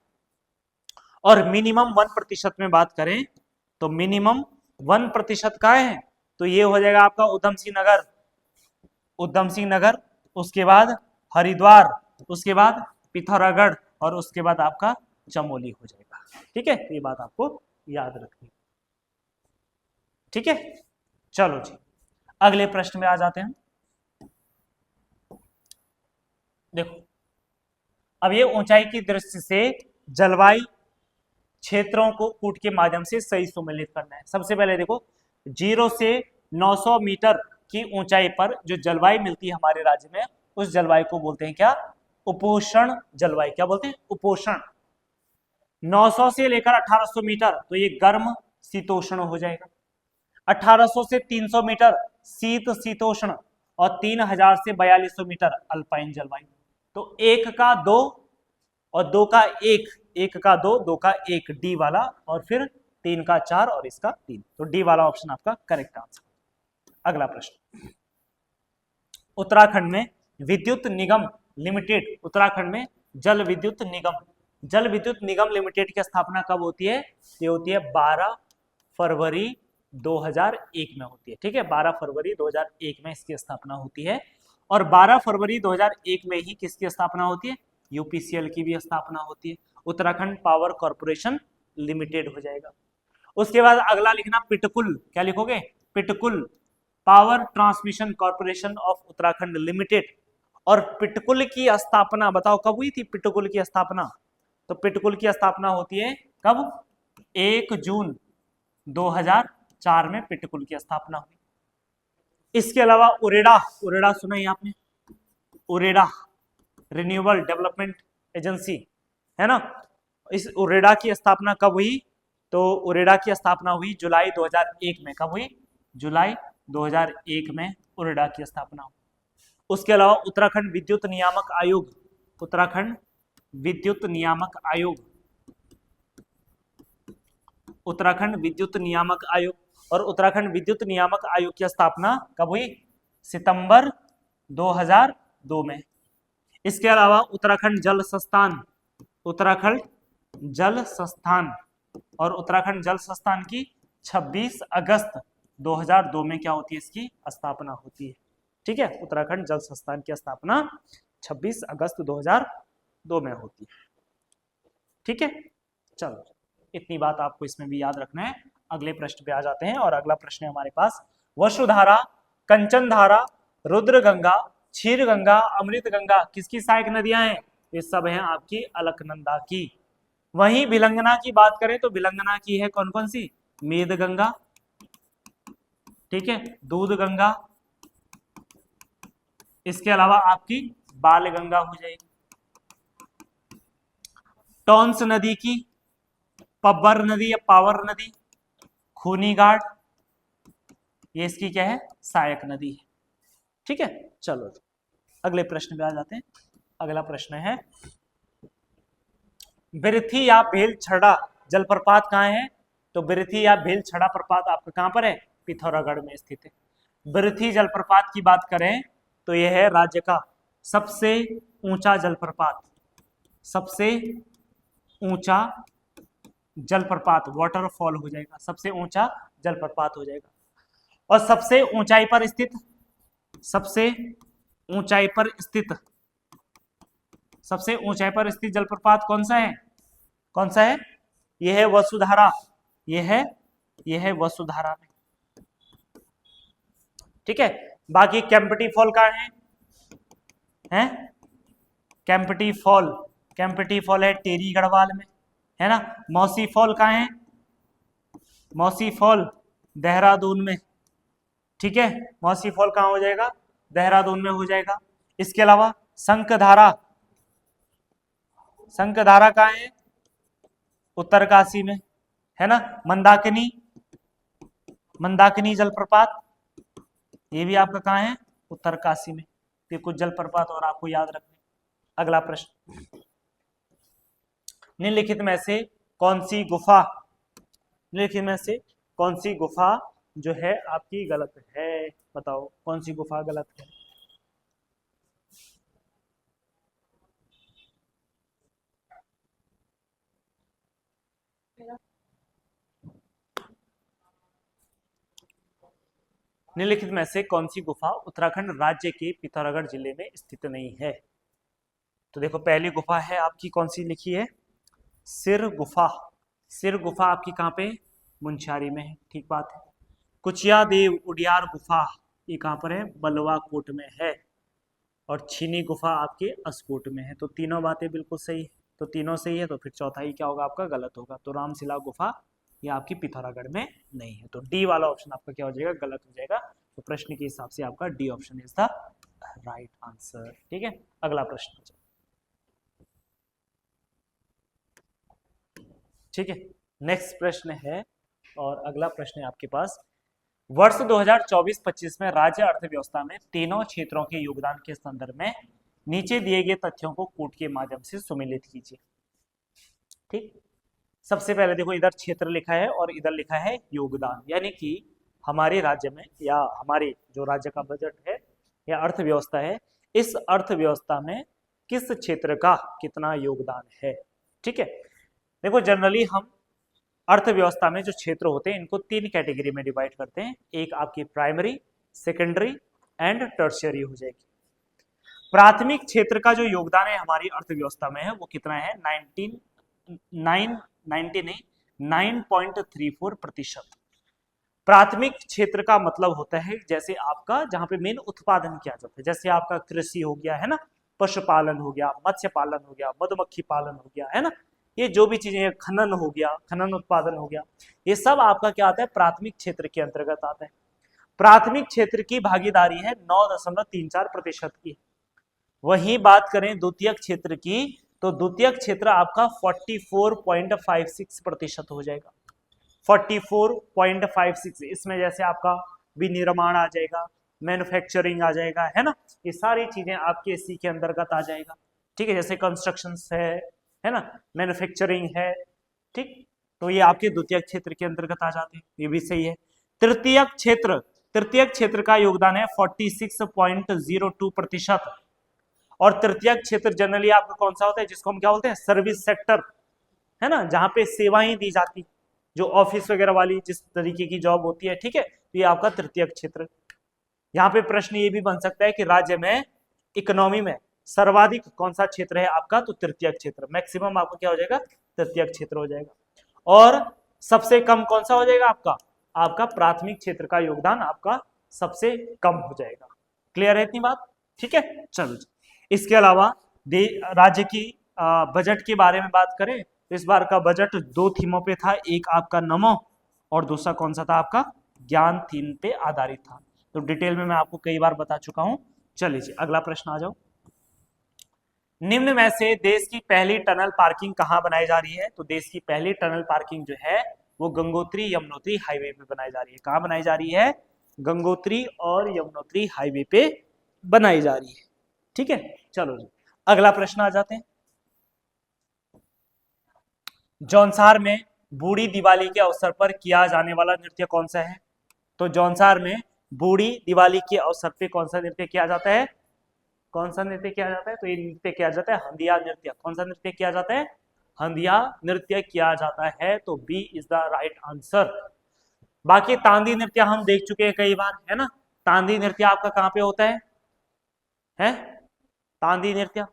और मिनिमम 1% में बात करें तो मिनिमम 1% का है तो ये हो जाएगा आपका उधम सिंह नगर, उधम सिंह नगर, उसके बाद हरिद्वार, उसके बाद पिथौरागढ़, और उसके बाद आपका चमोली हो जाएगा, ठीक है। ये बात आपको याद रखनी, ठीक है। चलो जी, अगले प्रश्न में आ जाते हैं। देखो अब ये ऊंचाई की दृष्टि से जलवायु क्षेत्रों को कूट के माध्यम से सही सुमेलित करना है। सबसे पहले देखो 0 से 900 मीटर की ऊंचाई पर जो जलवायु मिलती है हमारे राज्य में, उस जलवायु को बोलते हैं क्या, उपोष्ण जलवायु। क्या बोलते हैं, उपोष्ण। 900 से लेकर 1800 मीटर तो ये गर्म शीतोष्ण हो जाएगा। 1800 से 300 मीटर शीत शीतोष्ण, और 3000 से 4200 मीटर अल्पाइन जलवायु। तो 1 का 2 और 2 का 1, 1 का 2, 2 का 1 डी वाला, और फिर 3 का 4 और इसका 3, तो डी वाला ऑप्शन आपका करेक्ट आंसर। अगला प्रश्न, उत्तराखंड में विद्युत निगम लिमिटेड, उत्तराखंड में जल विद्युत निगम, जल विद्युत निगम लिमिटेड की स्थापना कब होती है, ये होती है 12 फरवरी 2001 में होती है, ठीक है। 12 फरवरी 2001 में इसकी स्थापना होती है, और 12 फरवरी 2001 में ही किसकी स्थापना होती है, यूपीसीएल की भी स्थापना होती है, उत्तराखंड पावर कॉर्पोरेशन लिमिटेड हो जाएगा। उसके बाद अगला लिखना पिटकुल, क्या लिखोगे, PTCUL power transmission corporation of Uttarakhand limited. और पिटकुल की स्थापना बताओ कब हुई थी, पिटकुल की स्थापना, तो पिटकुल की स्थापना होती है कब, 1 जून 2004 में पिटकुल की स्थापना हुई। इसके अलावा उरेडा, उरेडा सुना ही आपने, उरेडा रिन्यूएबल डेवलपमेंट एजेंसी, है ना। इस उरेडा की स्थापना कब हुई, तो उरेडा की स्थापना हुई जुलाई 2001 में। कब हुई, जुलाई 2001 में उरेडा की स्थापना हुई। उसके अलावा उत्तराखंड विद्युत नियामक आयोग, उत्तराखंड विद्युत नियामक आयोग, उत्तराखंड विद्युत नियामक आयोग, और उत्तराखंड विद्युत नियामक आयोग की स्थापना कब हुई, सितंबर 2002 में। इसके अलावा उत्तराखंड जल संस्थान, उत्तराखंड जल संस्थान, और उत्तराखंड जल संस्थान की 26 अगस्त 2002 में क्या होती है, इसकी स्थापना होती है, ठीक है। उत्तराखंड जल संस्थान की स्थापना 26 अगस्त 2002 में होती है, ठीक है। चलो इतनी बात आपको इसमें भी याद रखना है। अगले प्रश्न पे आ जाते हैं, और अगला प्रश्न है हमारे पास, वसुधारा, कंचनधारा, रुद्रगंगा, क्षीर गंगा, अमृत गंगा किसकी सहायक नदियां हैं? ये सब हैं आपकी अलकनंदा की। वहीं भिलंगना की बात करें तो भिलंगना की है कौन कौन सी? मेद गंगा, ठीक है, दूध गंगा, इसके अलावा आपकी बाल गंगा हो जाएगी। टॉन्स नदी की, पब्बर नदी या पावर नदी, खूनी घाट, ये इसकी क्या है? सहायक नदी है। ठीक है, चलो अगले प्रश्न पे आ जाते हैं। अगला प्रश्न है बिरथी या भेलछड़ा जलप्रपात कहाँ है? तो बिरथी या भेलछड़ा प्रपात आपका कहां पर है? पिथौरागढ़ में स्थित है। बिरथी जलप्रपात की बात करें तो यह है राज्य का सबसे ऊंचा जलप्रपात, सबसे ऊंचा जलप्रपात, वाटरफॉल हो जाएगा, सबसे ऊंचा जलप्रपात हो जाएगा। और सबसे ऊंचाई पर स्थित, सबसे ऊंचाई पर स्थित, सबसे ऊंचाई पर स्थित जलप्रपात कौन सा है? कौन सा है? यह है वसुधारा, यह है वसुधारा में। ठीक है, बाकी केम्प्टी फॉल कहाँ है? केम्प्टी फॉल, केम्प्टी फॉल है टेरी गढ़वाल में, है ना। मौसी फॉल कहाँ है? मौसी फॉल देहरादून में। ठीक है, मौसी फॉल कहाँ हो जाएगा? देहरादून में हो जाएगा। इसके अलावा शंखधारा, शंखधारा कहाँ है? उत्तरकाशी में, है ना। मंदाकिनी, मंदाकिनी जलप्रपात ये भी आपका कहाँ है? उत्तरकाशी में। ये कुछ जलप्रपात और आपको याद रखने। अगला प्रश्न, निम्नलिखित में से कौन सी गुफा, निम्नलिखित में से कौन सी गुफा जो है आपकी गलत है? बताओ कौन सी गुफा गलत है? निम्नलिखित में से कौन सी गुफा उत्तराखंड राज्य के पिथौरागढ़ जिले में स्थित नहीं है? तो देखो पहली गुफा है आपकी कौन सी लिखी है? सिर गुफा। सिर गुफा आपकी कहाँ पे? मुंशियारी में है, ठीक बात है। कुचिया देव उडियार गुफा ये कहाँ पर है? बलवा कोट में है। और छीनी गुफा आपके अस्कोट में है। तो तीनों बातें बिल्कुल सही है, तो तीनों सही है, तो फिर चौथा ही क्या होगा आपका? गलत होगा। तो रामशिला गुफा ये आपकी पिथौरागढ़ में नहीं है। तो डी वाला ऑप्शन आपका क्या हो जाएगा? गलत हो जाएगा। तो प्रश्न के हिसाब से आपका D option is the right answer. ठीक है, अगला प्रश्न। ठीक है, नेक्स्ट प्रश्न है और अगला प्रश्न है आपके पास, वर्ष 2024-25 में राज्य अर्थव्यवस्था में तीनों क्षेत्रों के योगदान के संदर्भ में नीचे दिए गए तथ्यों को कूट के माध्यम से सुमेलित कीजिए। ठीक, सबसे पहले देखो इधर क्षेत्र लिखा है और इधर लिखा है योगदान, यानी कि हमारे राज्य में या हमारे जो राज्य का बजट है या अर्थव्यवस्था है, इस अर्थव्यवस्था में किस क्षेत्र का कितना योगदान है। ठीक है, देखो जनरली हम अर्थव्यवस्था में जो क्षेत्र होते हैं इनको तीन कैटेगरी में डिवाइड करते हैं। एक आपकी प्राइमरी, सेकेंडरी एंड टर्शियरी हो जाएगी। प्राथमिक क्षेत्र का जो योगदान है हमारी अर्थव्यवस्था में है वो कितना है? 9.34%। प्राथमिक क्षेत्र का मतलब होता है जैसे आपका जहां पे मेन उत्पादन किया जाता है, जैसे आपका कृषि हो गया, है ना, पशुपालन हो गया, मत्स्य पालन हो गया, मधुमक्खी पालन हो गया, है ना, ये जो भी चीजें, खनन हो गया, खनन उत्पादन हो गया, ये सब आपका क्या आता है? प्राथमिक क्षेत्र के अंतर्गत आता है। प्राथमिक क्षेत्र की भागीदारी है 9.34% की। वही बात करें द्वितीयक क्षेत्र की तो द्वितीयक क्षेत्र आपका 44.56% हो जाएगा। 44.56, इसमें जैसे आपका विनिर्माण आ जाएगा, मैन्युफैक्चरिंग आ जाएगा, है ना, ये सारी चीजें आपके इसी के अंतर्गत आ जाएगा। ठीक है, जैसे कंस्ट्रक्शन है ना, मैन्युफैक्चरिंग है। ठीक, तो ये आपके द्वितीयक क्षेत्र के अंतर्गत आ जाते हैं, ये भी सही है। तृतीयक क्षेत्र, तृतीयक क्षेत्र का योगदान है 46.02%। और तृतीयक क्षेत्र जनरली आपका कौन सा होता है? जिसको हम क्या बोलते हैं? सर्विस सेक्टर, है ना, जहां पे सेवाएं दी जाती, जो ऑफिस वगैरह वाली जिस तरीके की जॉब होती है। ठीक है, तो ये आपका तृतीयक क्षेत्र। यहाँ पे प्रश्न ये भी बन सकता है कि राज्य में इकोनॉमी में सर्वाधिक कौन सा क्षेत्र है आपका? तो तृतीयक क्षेत्र। मैक्सिमम आपका क्या हो जाएगा? तृतीयक क्षेत्र हो जाएगा। और सबसे कम कौन सा हो जाएगा आपका? आपका प्राथमिक क्षेत्र का योगदान आपका सबसे कम हो जाएगा। क्लियर है इतनी बात? ठीक है, चलो जी। इसके अलावा राज्य की बजट के बारे में बात करें तो इस बार का बजट 2 थीमों पे था, एक आपका नमो और दूसरा कौन सा था आपका ज्ञान थीम पे आधारित था। तो डिटेल में मैं आपको कई बार बता चुका हूं। चलिए जी अगला प्रश्न आ जाओ। निम्न में से देश की पहली टनल पार्किंग कहां बनाई जा रही है? तो देश की पहली टनल पार्किंग जो है वो गंगोत्री यमुनोत्री हाईवे पे बनाई जा रही है। कहां बनाई जा रही है? गंगोत्री और यमुनोत्री हाईवे पे बनाई जा रही है। ठीक है, चलो जी अगला प्रश्न आ जाते हैं। जौनसार में बूढ़ी दिवाली के अवसर पर किया जाने वाला नृत्य कौन सा है? तो जौनसार में बूढ़ी दिवाली के अवसर पर कौन सा नृत्य किया जाता है? कौन सा नृत्य किया जाता है? तो ये नृत्य किया जाता है हंदिया नृत्य। कौन सा नृत्य किया जाता है? हंदिया नृत्य किया जाता है। तो B is the right answer. बाकी तांदी नृत्य हम देख चुके हैं कई बार, है ना। तांदी नृत्य आपका कहां पे होता है? तांदी नृत्य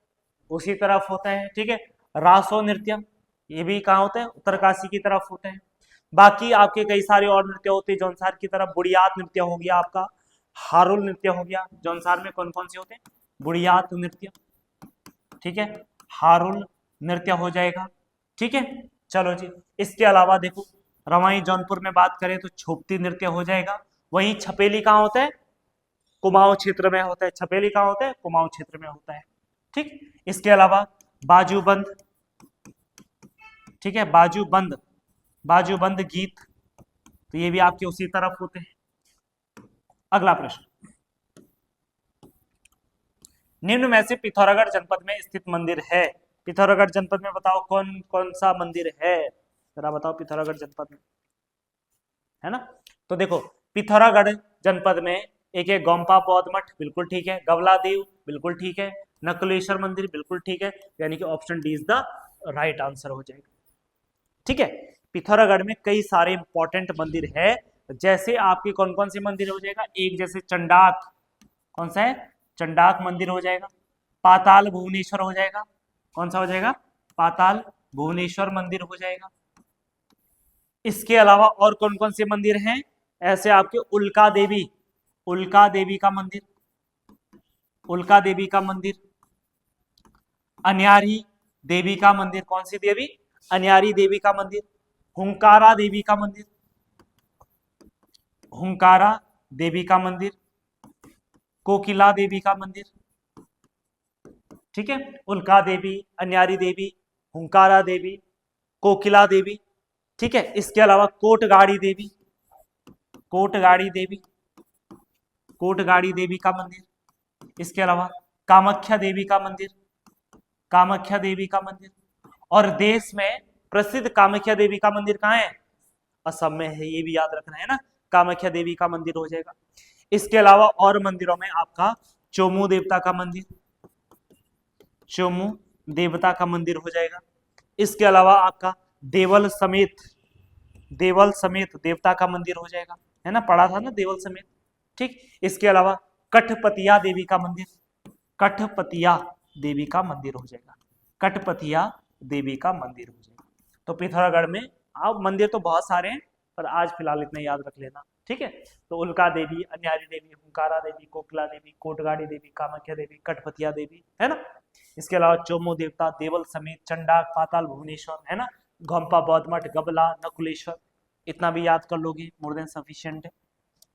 उसी तरफ होता है। ठीक है, रासो नृत्य ये भी कहाँ होता है? उत्तरकाशी की तरफ होता है। बाकी आपके कई सारे और नृत्य होते हैं जौनसार की तरफ। बुढ़ियात नृत्य हो गया आपका, हारुल नृत्य हो गया। जौनसार में कौन कौन से होते हैं? बुढ़ियात नृत्य, ठीक है, हारुल नृत्य हो जाएगा। ठीक है, चलो जी। इसके अलावा देखो रवाई जौनपुर में बात करें तो छोपती नृत्य हो जाएगा। वहीं छपेली कहाँ होता है? कुमाऊं क्षेत्र में होता है। छपेली कहाँ होता है? कुमाऊं क्षेत्र में होता है। ठीक, इसके अलावा बाजूबंद, ठीक है, बाजूबंद, बाजूबंद गीत तो ये भी आपके उसी तरफ होते हैं। अगला प्रश्न, निम्न में से पिथौरागढ़ जनपद में स्थित मंदिर है? पिथौरागढ़ जनपद में बताओ कौन कौन सा मंदिर है, जरा बताओ पिथौरागढ़ जनपद में, है ना। तो देखो पिथौरागढ़ जनपद में एक है गोम्पा बौद्ध मठ, बिल्कुल ठीक है। गवलादेव बिल्कुल ठीक है। नकुलेश्वर मंदिर बिल्कुल ठीक है। यानी कि option D is the right answer हो जाएगा। ठीक है, पिथौरागढ़ में कई सारे इंपॉर्टेंट मंदिर है। जैसे आपके कौन कौन से मंदिर हो जाएगा? एक जैसे चंडाक, कौन सा है? चंडाक मंदिर हो जाएगा। पाताल भुवनेश्वर हो जाएगा। कौन सा हो जाएगा? पाताल भुवनेश्वर मंदिर हो जाएगा। इसके अलावा और कौन कौन से मंदिर हैं? ऐसे आपके उल्का देवी, उल्का देवी का मंदिर, उल्का देवी का मंदिर, अन्यारी देवी का मंदिर। कौन सी देवी? अन्यारी देवी का मंदिर। हुंकारा देवी का मंदिर, हुंकारा देवी का मंदिर, कोकिला देवी का मंदिर। ठीक है, उल्का देवी, अन्यारी देवी, हुंकारा देवी, कोकिला देवी। ठीक है, इसके अलावा कोटगाड़ी देवी, कोटगाड़ी देवी, कोटगाड़ी देवी का मंदिर। इसके अलावा कामाख्या देवी का मंदिर, कामाख्या देवी का मंदिर। और देश में प्रसिद्ध कामाख्या देवी का मंदिर कहाँ है? असम में है, ये भी याद रखना है ना। कामाख्या देवी का मंदिर हो जाएगा। इसके अलावा और मंदिरों में आपका चोमू देवता का मंदिर, चोमू देवता का मंदिर हो जाएगा। इसके अलावा आपका देवल समेत, देवल समेत देवता का मंदिर हो जाएगा, है ना, पढ़ा था ना देवल समेत। ठीक, इसके अलावा कठपतिया देवी का मंदिर, कठपतिया देवी का मंदिर हो जाएगा, कठपतिया देवी का मंदिर हो जाएगा। तो पिथौरागढ़ में आप मंदिर तो बहुत सारे हैं पर आज फिलहाल इतना याद रख लेना। ठीक है, तो उल्का देवी, अन्यारी देवी, हुंकारा देवी, कोकिला देवी, कोटगाड़ी देवी, कामाख्या देवी, कठपतिया देवी, है ना। इसके अलावा चोमू देवता, देवल समेत, चंडाक, पाताल भुवनेश्वर, है ना, गोम्पा बौद्ध मठ, गबला, नकुलेश्वर, इतना भी याद कर लोगे मोर देन सफिशिएंट है।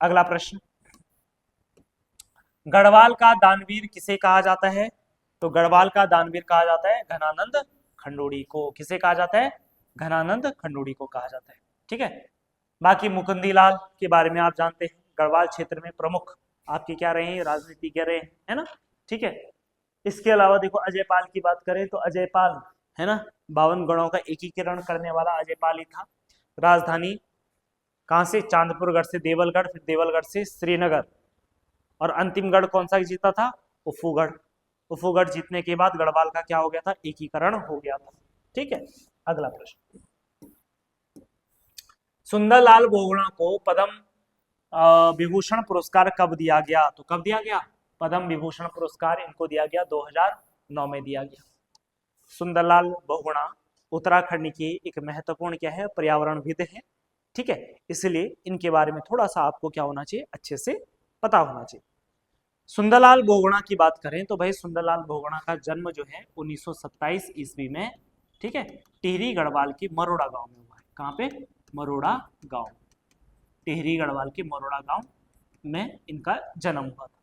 अगला प्रश्न, गढ़वाल का दानवीर किसे कहा जाता है? तो गढ़वाल का दानवीर कहा जाता है घनानंद खंडोड़ी को। किसे कहा जाता है? घनानंद खंडोड़ी को कहा जाता है। ठीक है, बाकी मुकुंदीलाल के बारे में आप जानते हैं, गढ़वाल क्षेत्र में प्रमुख आपके क्या रहे हैं? राजनीतिज्ञ रहे हैं, है ना। ठीक है, इसके अलावा देखो अजयपाल की बात करें तो अजयपाल, है ना, 52 गणों का एकीकरण करने वाला अजयपाल ही था। राजधानी कहां से? चांदपुरगढ़ से देवलगढ़, फिर देवलगढ़ से श्रीनगर, और अंतिम गढ़ कौन सा जीता था? उफूगढ़। उफूगढ़ जीतने के बाद गढ़वाल का क्या हो गया था? एकीकरण हो गया था। ठीक है, अगला प्रश्न, सुंदरलाल बोगड़ा को पद्म विभूषण पुरस्कार कब दिया गया? तो कब दिया गया? पद्म विभूषण पुरस्कार इनको दिया गया 2009 में दिया गया। सुंदरलाल बोगड़ा उत्तराखंड की एक महत्वपूर्ण क्या है? पर्यावरणविद है। ठीक है, इसलिए इनके बारे में थोड़ा सा आपको क्या होना चाहिए? अच्छे से पता होना चाहिए। सुंदरलाल बहुगुणा की बात करें तो भाई सुंदरलाल बहुगुणा का जन्म जो है 1927 ईस्वी में, ठीक है, टिहरी गढ़वाल की मरोड़ा गांव में हुआ है। कहाँ पे? मरोड़ा गांव, टिहरी गढ़वाल के मरोड़ा गांव में इनका जन्म हुआ था।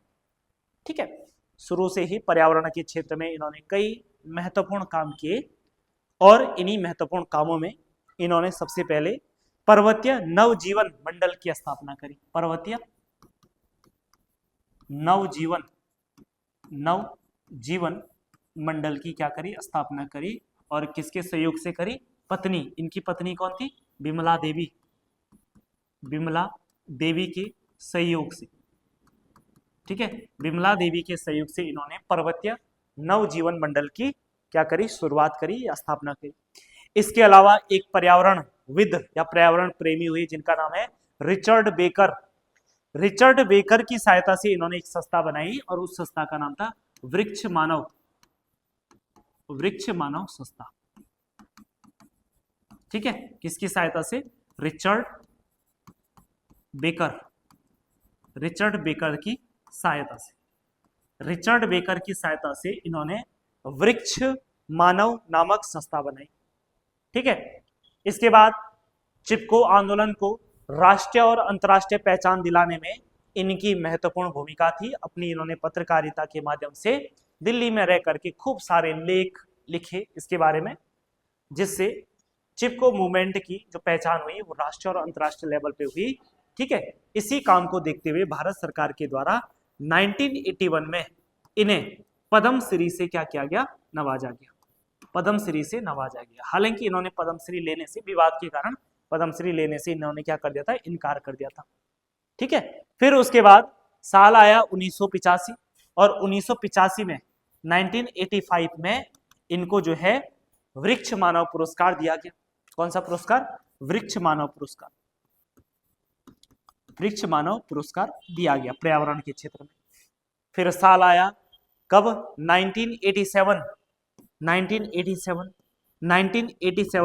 ठीक है, शुरू से ही पर्यावरण के क्षेत्र में इन्होंने कई महत्वपूर्ण काम किए और इन्हीं महत्वपूर्ण कामों में इन्होंने सबसे पहले पर्वतीय नवजीवन मंडल की स्थापना करी। पर्वतीय नवजीवन मंडल की क्या करी? स्थापना करी। और किसके सहयोग से करी? पत्नी, इनकी पत्नी कौन थी? विमला देवी, विमला देवी के सहयोग से, ठीक है, विमला देवी के सहयोग से इन्होंने पर्वतीय नवजीवन मंडल की क्या करी? शुरुआत करी या स्थापना करी। इसके अलावा एक पर्यावरणविद या पर्यावरण प्रेमी हुए जिनका नाम है रिचर्ड बेकर। रिचर्ड बेकर की सहायता से इन्होंने एक संस्था बनाई और उस संस्था का नाम था वृक्ष मानव संस्था। ठीक है, किसकी सहायता से? रिचर्ड बेकर की सहायता से, रिचर्ड बेकर की सहायता से इन्होंने वृक्ष मानव नामक संस्था बनाई। ठीक है, इसके बाद चिपको आंदोलन को राष्ट्रीय और अंतर्राष्ट्रीय पहचान दिलाने में इनकी महत्वपूर्ण भूमिका थी। अपनी इन्होंने पत्रकारिता के माध्यम से दिल्ली में रह करके खूब सारे लेख लिखे इसके बारे में, जिससे चिपको मूवमेंट की जो पहचान हुई वो राष्ट्रीय और अंतर्राष्ट्रीय लेवल पे हुई। ठीक है, इसी काम को देखते हुए भारत सरकार के द्वारा 1981 में इन्हें पद्मश्री से क्या किया गया? नवाजा गया, पद्मश्री से नवाजा गया। हालांकि इन्होंने पद्मश्री लेने से, विवाद के कारण पद्मश्री लेने से इन्होंने क्या कर दिया था? इनकार कर दिया था। ठीक है, फिर उसके बाद साल आया 1985 और 1985 में 1985 में इनको जो है वृक्ष मानव पुरस्कार दिया गया। कौन सा पुरस्कार? वृक्ष मानव पुरस्कार, वृक्ष मानव पुरस्कार दिया गया पर्यावरण के क्षेत्र में। फिर साल आया कब? 1987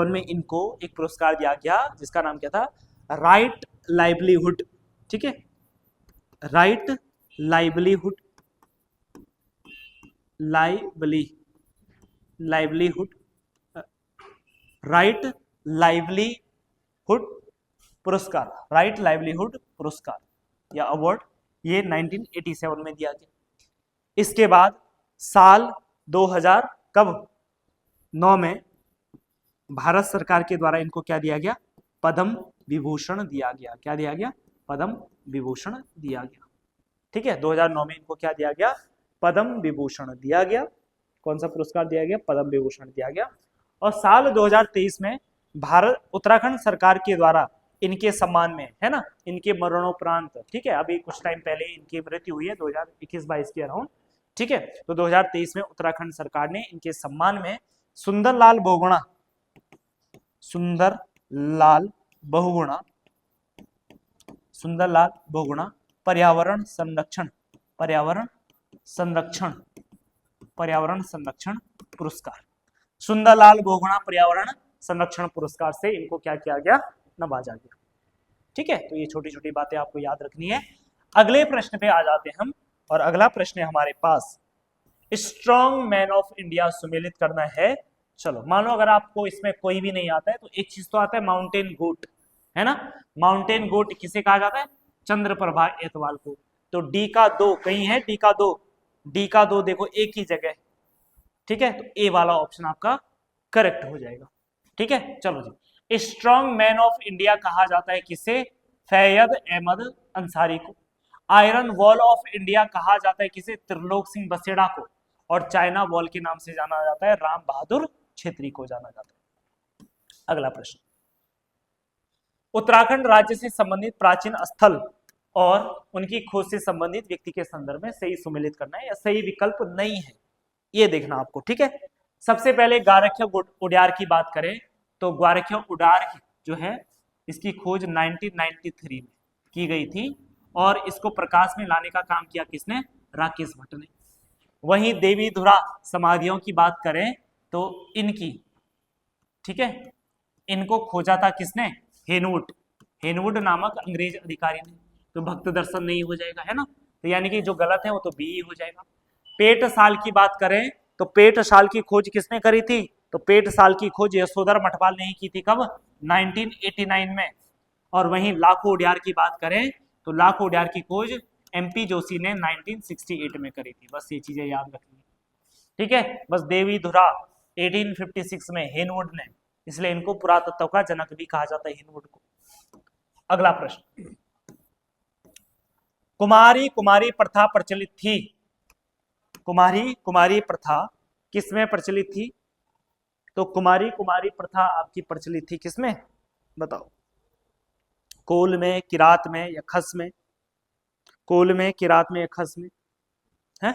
में इनको एक पुरस्कार दिया गया जिसका नाम क्या था? Right livelihood. ठीक है, राइट लाइवलीहुड राइट लाइवलीहुड पुरस्कार, राइट लाइवलीहुड पुरस्कार या अवार्ड, ये 1987 में दिया गया। इसके बाद साल 2000 कब? 9 में भारत सरकार के द्वारा इनको क्या दिया गया? पद्म विभूषण दिया गया। क्या दिया गया? पद्म विभूषण दिया गया। ठीक है, 2009 में इनको क्या दिया गया? पद्म विभूषण दिया गया। कौन सा पुरस्कार दिया गया? पद्म विभूषण दिया गया। और साल 2023 में भारत उत्तराखंड सरकार के द्वारा इनके सम्मान में, है ना, इनके मरणोपरांत, ठीक है, अभी कुछ टाइम पहले इनकी मृत्यु हुई है 2021-22 के अराउंड। ठीक है, तो 2023 में उत्तराखंड सरकार ने इनके सम्मान में सुंदरलाल बहुगुणा पर्यावरण संरक्षण पुरस्कार, सुंदरलाल बहुगुणा पर्यावरण संरक्षण पुरस्कार से इनको क्या किया गया? नवाजा गया। ठीक है, तो ये छोटी छोटी बातें आपको याद रखनी है। अगले प्रश्न पे आ जाते हैं हम, और अगला प्रश्न है हमारे पास, स्ट्रॉन्ग मैन ऑफ इंडिया सुमेलित करना है। चलो, मान लो अगर आपको इसमें कोई भी नहीं आता है तो एक चीज तो आता है, माउंटेन गोट, है ना। माउंटेन गोट किसे कहा जाता है? चंद्रप्रभा एतवाल को। तो डी का 2 कहीं है? डी का दो देखो एक ही जगह। ठीक है, तो ए वाला ऑप्शन आपका करेक्ट हो जाएगा। ठीक है, चलो जी, स्ट्रॉन्ग मैन ऑफ इंडिया कहा जाता है किसे? फैयद अहमद अंसारी को। आयरन वॉल ऑफ इंडिया कहा जाता है किसे? त्रिलोक सिंह बसेड़ा को। और चाइना वॉल के नाम से जाना जाता है राम बहादुर छेत्री को जाना जाता है। अगला प्रश्न, उत्तराखंड राज्य से संबंधित प्राचीन स्थल और उनकी खोज से संबंधित व्यक्ति के संदर्भ में सही सुमेलित करना है या सही विकल्प नहीं है, ये देखना आपको। ठीक है, सबसे पहले गारख्य उड्यार की बात करें तो गारख्य उड्यार जो है इसकी खोज 1993 में की गई थी और इसको प्रकाश में लाने का काम किया किसने? राकेश भट्ट ने। वहीं देवीधुरा समाधियों की बात करें तो इनकी, ठीक है, इनको खोजा था किसने? हेनवुड नामक अंग्रेज अधिकारी ने। तो भक्त दर्शन नहीं हो जाएगा, है ना। तो तो यानी कि जो गलत है वो तो बी हो जाएगा। पेट साल की बात करें तो पेट साल की खोज किसने करी थी? तो पेट साल की खोज यशोधर मठपाल ने ही की थी। कब? 1989 में। और वहीं लाखों उडियार की बात करें तो लाखों उडियार की खोज एमपी जोशी ने 1968 में करी थी। बस ये चीजें याद रखनी, ठीक है। बस देवी धुरा 1856 में हेनवुड ने, इसलिए इनको पुरातत्व का जनक भी कहा जाता है, हेनवुड को। अगला प्रश्न, कुमारी कुमारी प्रथा प्रचलित थी। कुमारी कुमारी प्रथा किसमें प्रचलित थी? तो कुमारी कुमारी प्रथा आपकी प्रचलित थी किसमें बताओ? कोल में, किरात में या खस में? कोल में, किरात में या खस में? है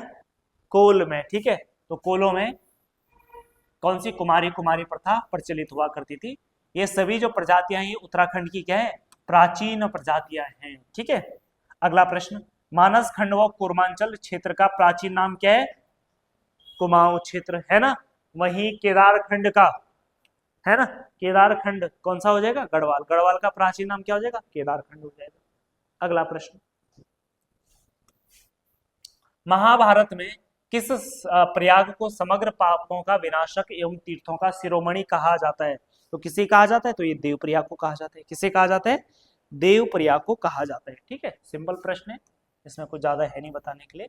कोल में, ठीक है। तो कोलों में कौन सी कुमारी कुमारी प्रथा प्रचलित हुआ करती थी? ये सभी जो प्रजातियां हैं उत्तराखंड की क्या है? प्राचीन प्रजातियां हैं, ठीक है। अगला प्रश्न, मानस खंड व कूर्मांचल क्षेत्र का प्राचीन नाम क्या है? कुमाऊं क्षेत्र, है ना। वहीं केदार खंड का, है ना, केदार खंड कौन सा हो जाएगा? गढ़वाल। गढ़वाल का प्राचीन नाम क्या हो जाएगा? केदार खंड हो जाएगा। अगला प्रश्न, महाभारत में किस प्रयाग को समग्र पापों का विनाशक एवं तीर्थों का शिरोमणि कहा जाता है? तो किसे कहा जाता है? तो ये देव प्रयाग को कहा जाता है। किसे कहा जाता है? देव प्रयाग को कहा जाता है, ठीक है। सिंपल प्रश्न है, इसमें कुछ ज्यादा है नहीं बताने के लिए।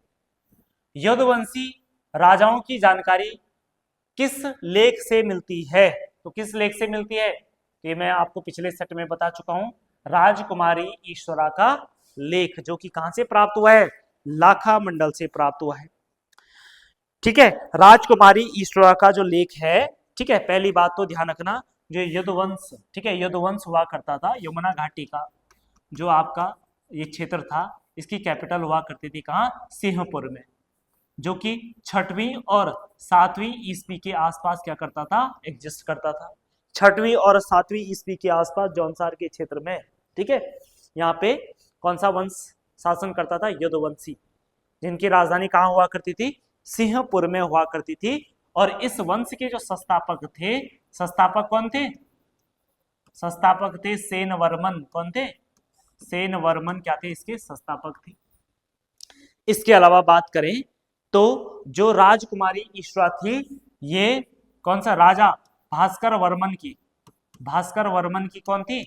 यदुवंशी राजाओं की जानकारी किस लेख से मिलती है? तो किस लेख से मिलती है? ये मैं आपको पिछले सेट में बता चुका हूं, राजकुमारी ईश्वरा का लेख, जो कि कहां से प्राप्त हुआ है? लाखा मंडल से प्राप्त हुआ है, ठीक है। राजकुमारी ईश्वरा का जो लेख है, ठीक है, पहली बात तो ध्यान रखना, जो यदुवंश, ठीक है, यदुवंश हुआ करता था यमुना घाटी का जो आपका ये क्षेत्र था, इसकी कैपिटल हुआ करती थी कहाँ? सिंहपुर में, जो कि 6वीं और 7वीं ईस्वी के आसपास क्या करता था? एग्जिस्ट करता था। 6वीं और 7वीं ईस्वी के आसपास जौनसार के क्षेत्र में, ठीक है, यहाँ पे कौन सा वंश शासन करता था? यदुवंशी, जिनकी राजधानी कहाँ हुआ करती थी? सिंहपुर में हुआ करती थी। और इस वंश के जो संस्थापक थे, संस्थापक कौन थे? संस्थापक थे सेन वर्मन। कौन थे? सेन वर्मन क्या थे? इसके संस्थापक थे। इसके अलावा बात करें तो जो राजकुमारी ईश्वरा थी, ये कौन सा राजा? भास्कर वर्मन की, भास्कर वर्मन की कौन थी?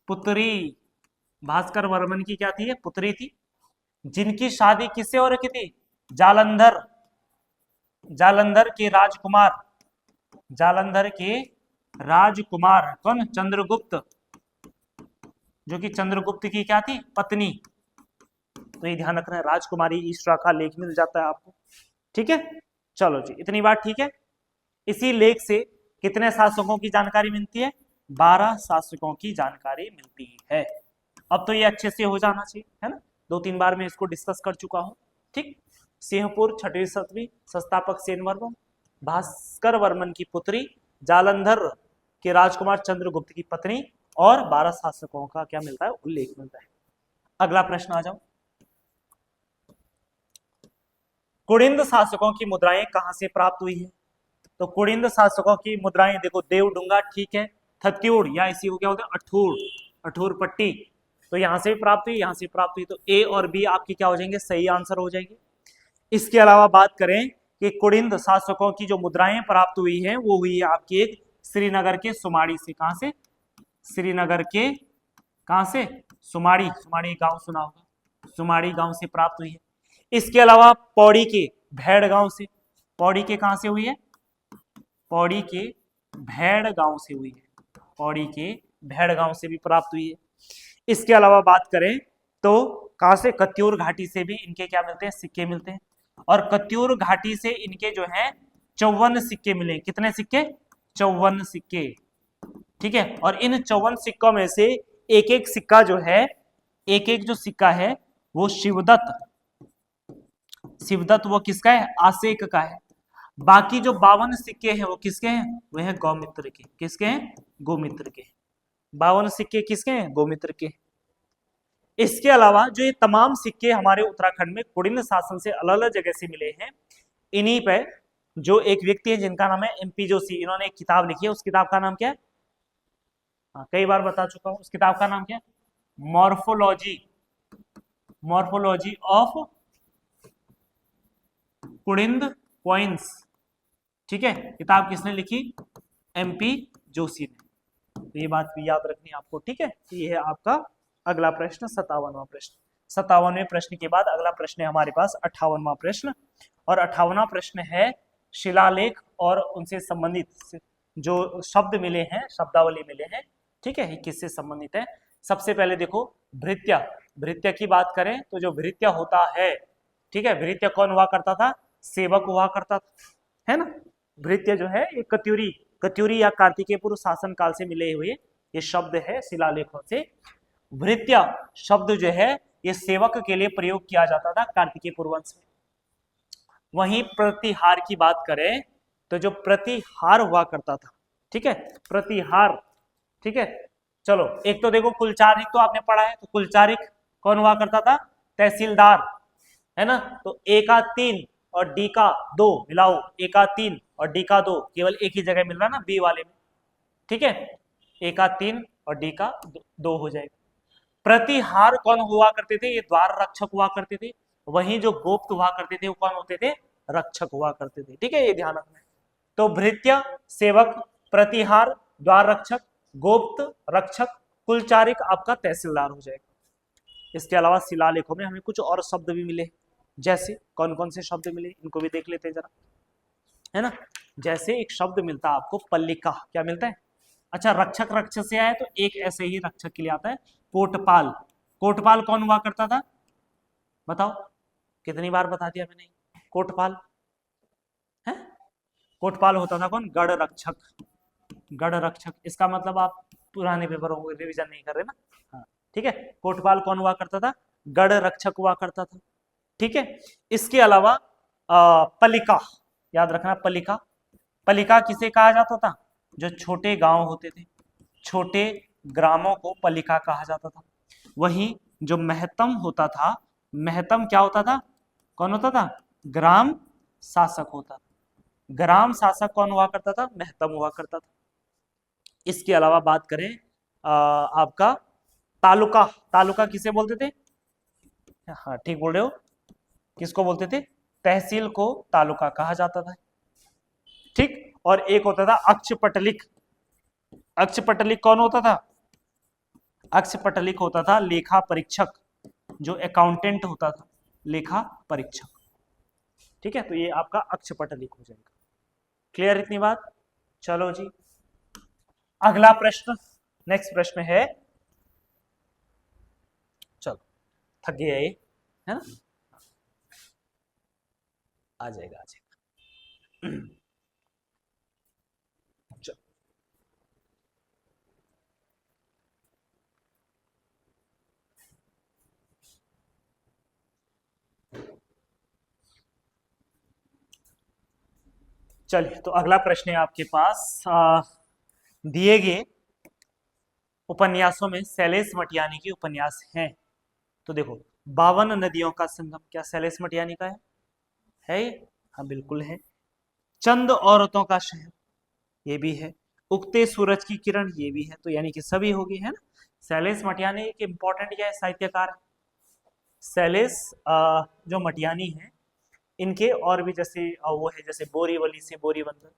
पुत्री। भास्कर वर्मन की क्या थी? पुत्री थी, जिनकी शादी किससे हो रखी थी? जालंधर, जालंधर के राजकुमार, जालंधर के राजकुमार कौन? चंद्रगुप्त, जो कि चंद्रगुप्त की क्या थी? पत्नी। तो ये ध्यान रखना है, राजकुमारी ईश्वरा का लेख मिल जाता है आपको, ठीक है। चलो जी, इतनी बात ठीक है। इसी लेख से कितने शासकों की जानकारी मिलती है? 12 शासकों की जानकारी मिलती है। अब तो ये अच्छे से हो जाना चाहिए, है ना। 2-3 बार मैं इसको डिस्कस कर चुका हूं, ठीक। सिंहपुर 6वीं 7वीं, संस्थापक सेन वर्मन, भास्कर वर्मन की पुत्री, जालंधर के राजकुमार चंद्रगुप्त की पत्नी, और 12 शासकों का क्या मिलता है? उल्लेख मिलता है। अगला प्रश्न आ जाओ, कुड़िंद शासकों की मुद्राएं कहां से प्राप्त हुई है? तो कुड़िंद शासकों की मुद्राएं देखो, देवडुंगा, ठीक है, थत्यूड़ या इसी को क्या होता है? अठूर, अठूर पट्टी, तो यहां से भी प्राप्त हुई, यहां से प्राप्त हुई। तो ए और बी आपकी क्या हो जाएंगे? सही आंसर हो जाएंगे। इसके अलावा बात करें कि कुड़िंद शासकों की जो मुद्राएं प्राप्त हुई हैं वो हुई है आपकी एक श्रीनगर के सुमाड़ी से। कहां से? श्रीनगर के कहां से? सुमाड़ी, सुमाड़ी गांव सुना होगा, सुमाड़ी गांव से प्राप्त हुई है। इसके अलावा पौड़ी के भेड़ गांव से, पौड़ी के कहां से हुई है? पौड़ी के भेड़ गांव से हुई है, पौड़ी के भेड़ गांव से भी प्राप्त हुई है। इसके अलावा बात करें तो कहां से? कत्यूर घाटी से भी इनके क्या मिलते हैं? सिक्के मिलते हैं। और कत्यूर घाटी से इनके जो है 54 सिक्के मिले। कितने सिक्के? 54 सिक्के, ठीक है। और इन 54 सिक्कों में से एक एक सिक्का जो है, एक एक जो सिक्का है वो शिवदत्त, शिवदत्त वो किसका है? आसेक का है। बाकी जो 52 सिक्के हैं वो किसके हैं? वो है गौमित्र के। किसके हैं? गोमित्र के। 52 सिक्के किसके हैं? गोमित्र के। इसके अलावा जो ये तमाम सिक्के हमारे उत्तराखंड में कुड़िंद शासन से अलग अलग जगह से मिले हैं, इन्हीं पे जो एक व्यक्ति है जिनका नाम है एमपी जोशी, इन्होंने एक किताब लिखी है। उस किताब का नाम क्या है? कई बार बता चुका हूं, उस किताब का नाम क्या है? Morphology, morphology of Kuninda coins, ठीक है, किताब किसने लिखी? MP जोशी ने। तो ये बात भी याद रखनी है आपको, ठीक है। तो ये है आपका अगला प्रश्न 57वां प्रश्न। 57वें प्रश्न के बाद अगला प्रश्न है हमारे पास 58वां प्रश्न, और 58वां प्रश्न है शिलालेख और उनसे संबंधित जो शब्द मिले हैं, शब्दावली मिले हैं, ठीक है, किससे संबंधित है। सबसे पहले देखो भृत्य, भृत्य की बात करें तो जो भृत्य होता है, ठीक है, भृत्य कौन हुआ करता था? सेवक हुआ करता था, है ना। भृत्य जो है ये कत्यूरी या कार्तिकेय पूर्व शासन काल से मिले हुए ये शब्द है शिलालेखों से। भृत्य शब्द जो है ये सेवक के लिए प्रयोग किया जाता था कार्तिकेय पूर्व वंश में। वहीं प्रतिहार की बात करें तो जो प्रतिहार हुआ करता था, ठीक है, प्रतिहार, ठीक है। चलो एक तो देखो कुलचारिक तो आपने पढ़ा है, तो कुलचारिक कौन हुआ करता था? तहसीलदार, है ना। तो ए का 3 और डी का 2 मिलाओ, ए का 3 और डी का 2, केवल एक ही जगह मिल रहा ना बी वाले में, ठीक है, ए का 3 और डी का 2 हो जाएगा। प्रतिहार कौन हुआ करते थे? ये द्वार रक्षक हुआ करते थे। वहीं जो गोप्त हुआ करते थे वो कौन होते थे? रक्षक हुआ करते थे, ठीक है, ये ध्यान रखना है। तो भृत्य, सेवक, प्रतिहार, द्वार रक्षक, गोप्त, रक्षक, कुलचारिक आपका तहसीलदार हो जाएगा। इसके अलावा शिलालेखों में हमें कुछ और शब्द भी मिले, जैसे कौन कौन से शब्द मिले इनको भी देख लेते हैं जरा, है ना। जैसे एक शब्द मिलता है आपको पल्लिका, क्या मिलता है? अच्छा, रक्षक रक्षक से आया तो एक ऐसे ही रक्षक के लिए आता है कोटपाल। कोटपाल कौन हुआ करता था? बताओ, कितनी बार बता दिया मैंने? कोटपाल है, कोटपाल होता था कौन? गढ़ रक्षक, गढ़ रक्षक। इसका मतलब आप पुराने पेपरों को रिवीजन नहीं कर रहे ना, हाँ, ठीक है। कोटपाल कौन हुआ करता था? गढ़ रक्षक हुआ करता था, ठीक है। इसके अलावा पलिका, याद रखना, पलिका, पलिका किसे कहा जाता था? जो छोटे गांव होते थे, छोटे ग्रामों को पलिका कहा जाता था। वहीं जो महतम होता था, महतम क्या होता था? कौन होता था? ग्राम शासक होता था। ग्राम शासक कौन हुआ करता था? महतम हुआ करता था। इसके अलावा बात करें आपका तालुका, तालुका किसे बोलते थे? हाँ ठीक बोल रहे हो, किसको बोलते थे? तहसील को तालुका कहा जाता था, ठीक। और एक होता था अक्षपटलिक। अक्षपटलिक कौन होता था? अक्षपटलिक होता था लेखा परीक्षक, जो अकाउंटेंट होता था, लेखा परीक्षक, ठीक है। तो ये आपका अक्षपटलिक हो जाएगा। क्लियर इतनी बात? चलो जी अगला प्रश्न, नेक्स्ट प्रश्न है, चलो थक गया ये, है ना, आ जाएगा, आ जाएगा। चलिए तो अगला प्रश्न है आपके पास, दिए गए उपन्यासों में शैलेश मटियानी के उपन्यास हैं। तो देखो 52 नदियों का संगम, क्या शैलेश मटियानी का है ये? हाँ बिल्कुल है। चंद औरतों का शहर, ये भी है। उगते सूरज की किरण, ये भी है। तो यानी कि सभी होगी, है ना। शैलेश मटियानी एक इंपॉर्टेंट क्या है? साहित्यकार। शैलेश जो मटियानी है, इनके और भी जैसे वो है, जैसे बोरीवली से बोरीबंदर,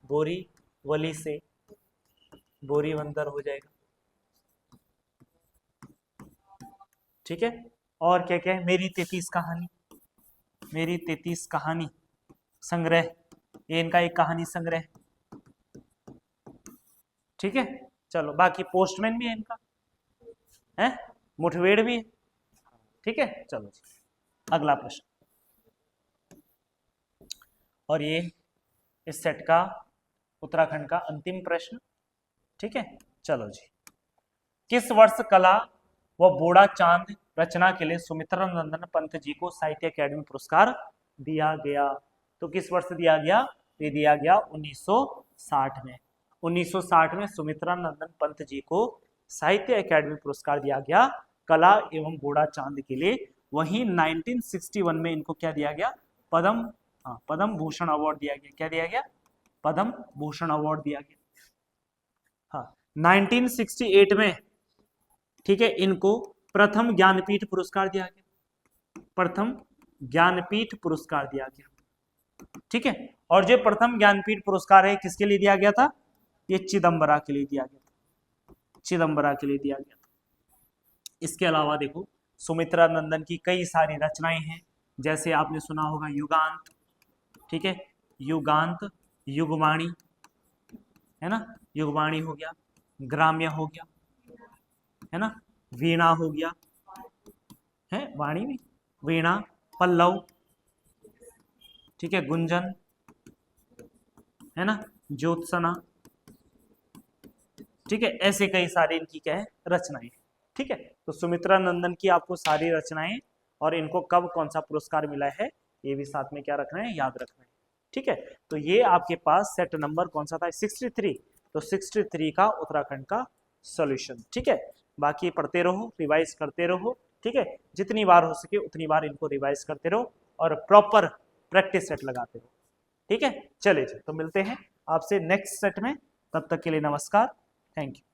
बोरीवली से बोरीबंदर हो जाएगा, ठीक है। और क्या क्या है? मेरी 33 कहानी, मेरी 33 कहानी संग्रह, ये इनका एक कहानी संग्रह, ठीक है। चलो बाकी पोस्टमैन भी है इनका, है, मुठभेड़ भी है, ठीक है। चलो अगला प्रश्न, और ये इस सेट का उत्तराखंड का अंतिम प्रश्न, ठीक है। चलो जी, किस वर्ष कला व बूढ़ा चांद रचना के लिए सुमित्रा नंदन पंत जी को साहित्य अकादमी पुरस्कार दिया गया? तो किस वर्ष दिया गया? ये दिया गया 1960 में। 1960 में सुमित्रा नंदन पंत जी को साहित्य अकादमी पुरस्कार दिया गया कला एवं बूढ़ा चांद के लिए। वहीं 1961 में इनको क्या दिया गया? पद्म, हाँ पद्म भूषण अवार्ड दिया गया। क्या दिया गया? पद्म भूषण अवार्ड दिया गया। हाँ 1968 में, ठीक है, इनको प्रथम ज्ञानपीठ पुरस्कार दिया गया, प्रथम ज्ञानपीठ पुरस्कार दिया गया। ठीक है, और जो प्रथम ज्ञानपीठ पुरस्कार है किसके लिए दिया गया था? ये चिदम्बरा के लिए दिया गया था, चिदम्बरा के लिए दिया गया था। इसके अलावा देखो सुमित्रा नंदन की कई सारी रचनाएं हैं, जैसे आपने सुना होगा युगांत, ठीक है, युगांत, युगवाणी, है ना, युगवाणी हो गया, ग्राम्य हो गया, है ना, वीणा हो गया, है वाणी में, वीणा, पल्लव, ठीक है, गुंजन, है ना, ज्योत्सना, ठीक है, ऐसे कई सारी इनकी क्या है रचनाएं। ठीक है, तो सुमित्रा नंदन की आपको सारी रचनाएं और इनको कब कौन सा पुरस्कार मिला है ये भी साथ में क्या रखना है, याद रखना है। ठीक है, तो ये आपके पास सेट नंबर कौन सा था? 63। तो 63 का उत्तराखंड का सॉल्यूशन। ठीक है, बाकी पढ़ते रहो, रिवाइज करते रहो। ठीक है, जितनी बार हो सके उतनी बार इनको रिवाइज करते रहो और प्रॉपर प्रैक्टिस सेट लगाते रहो। ठीक है, चलिए तो मिलते हैं आपसे नेक्स्ट सेट में, तब तक के लिए नमस्कार, थैंक यू।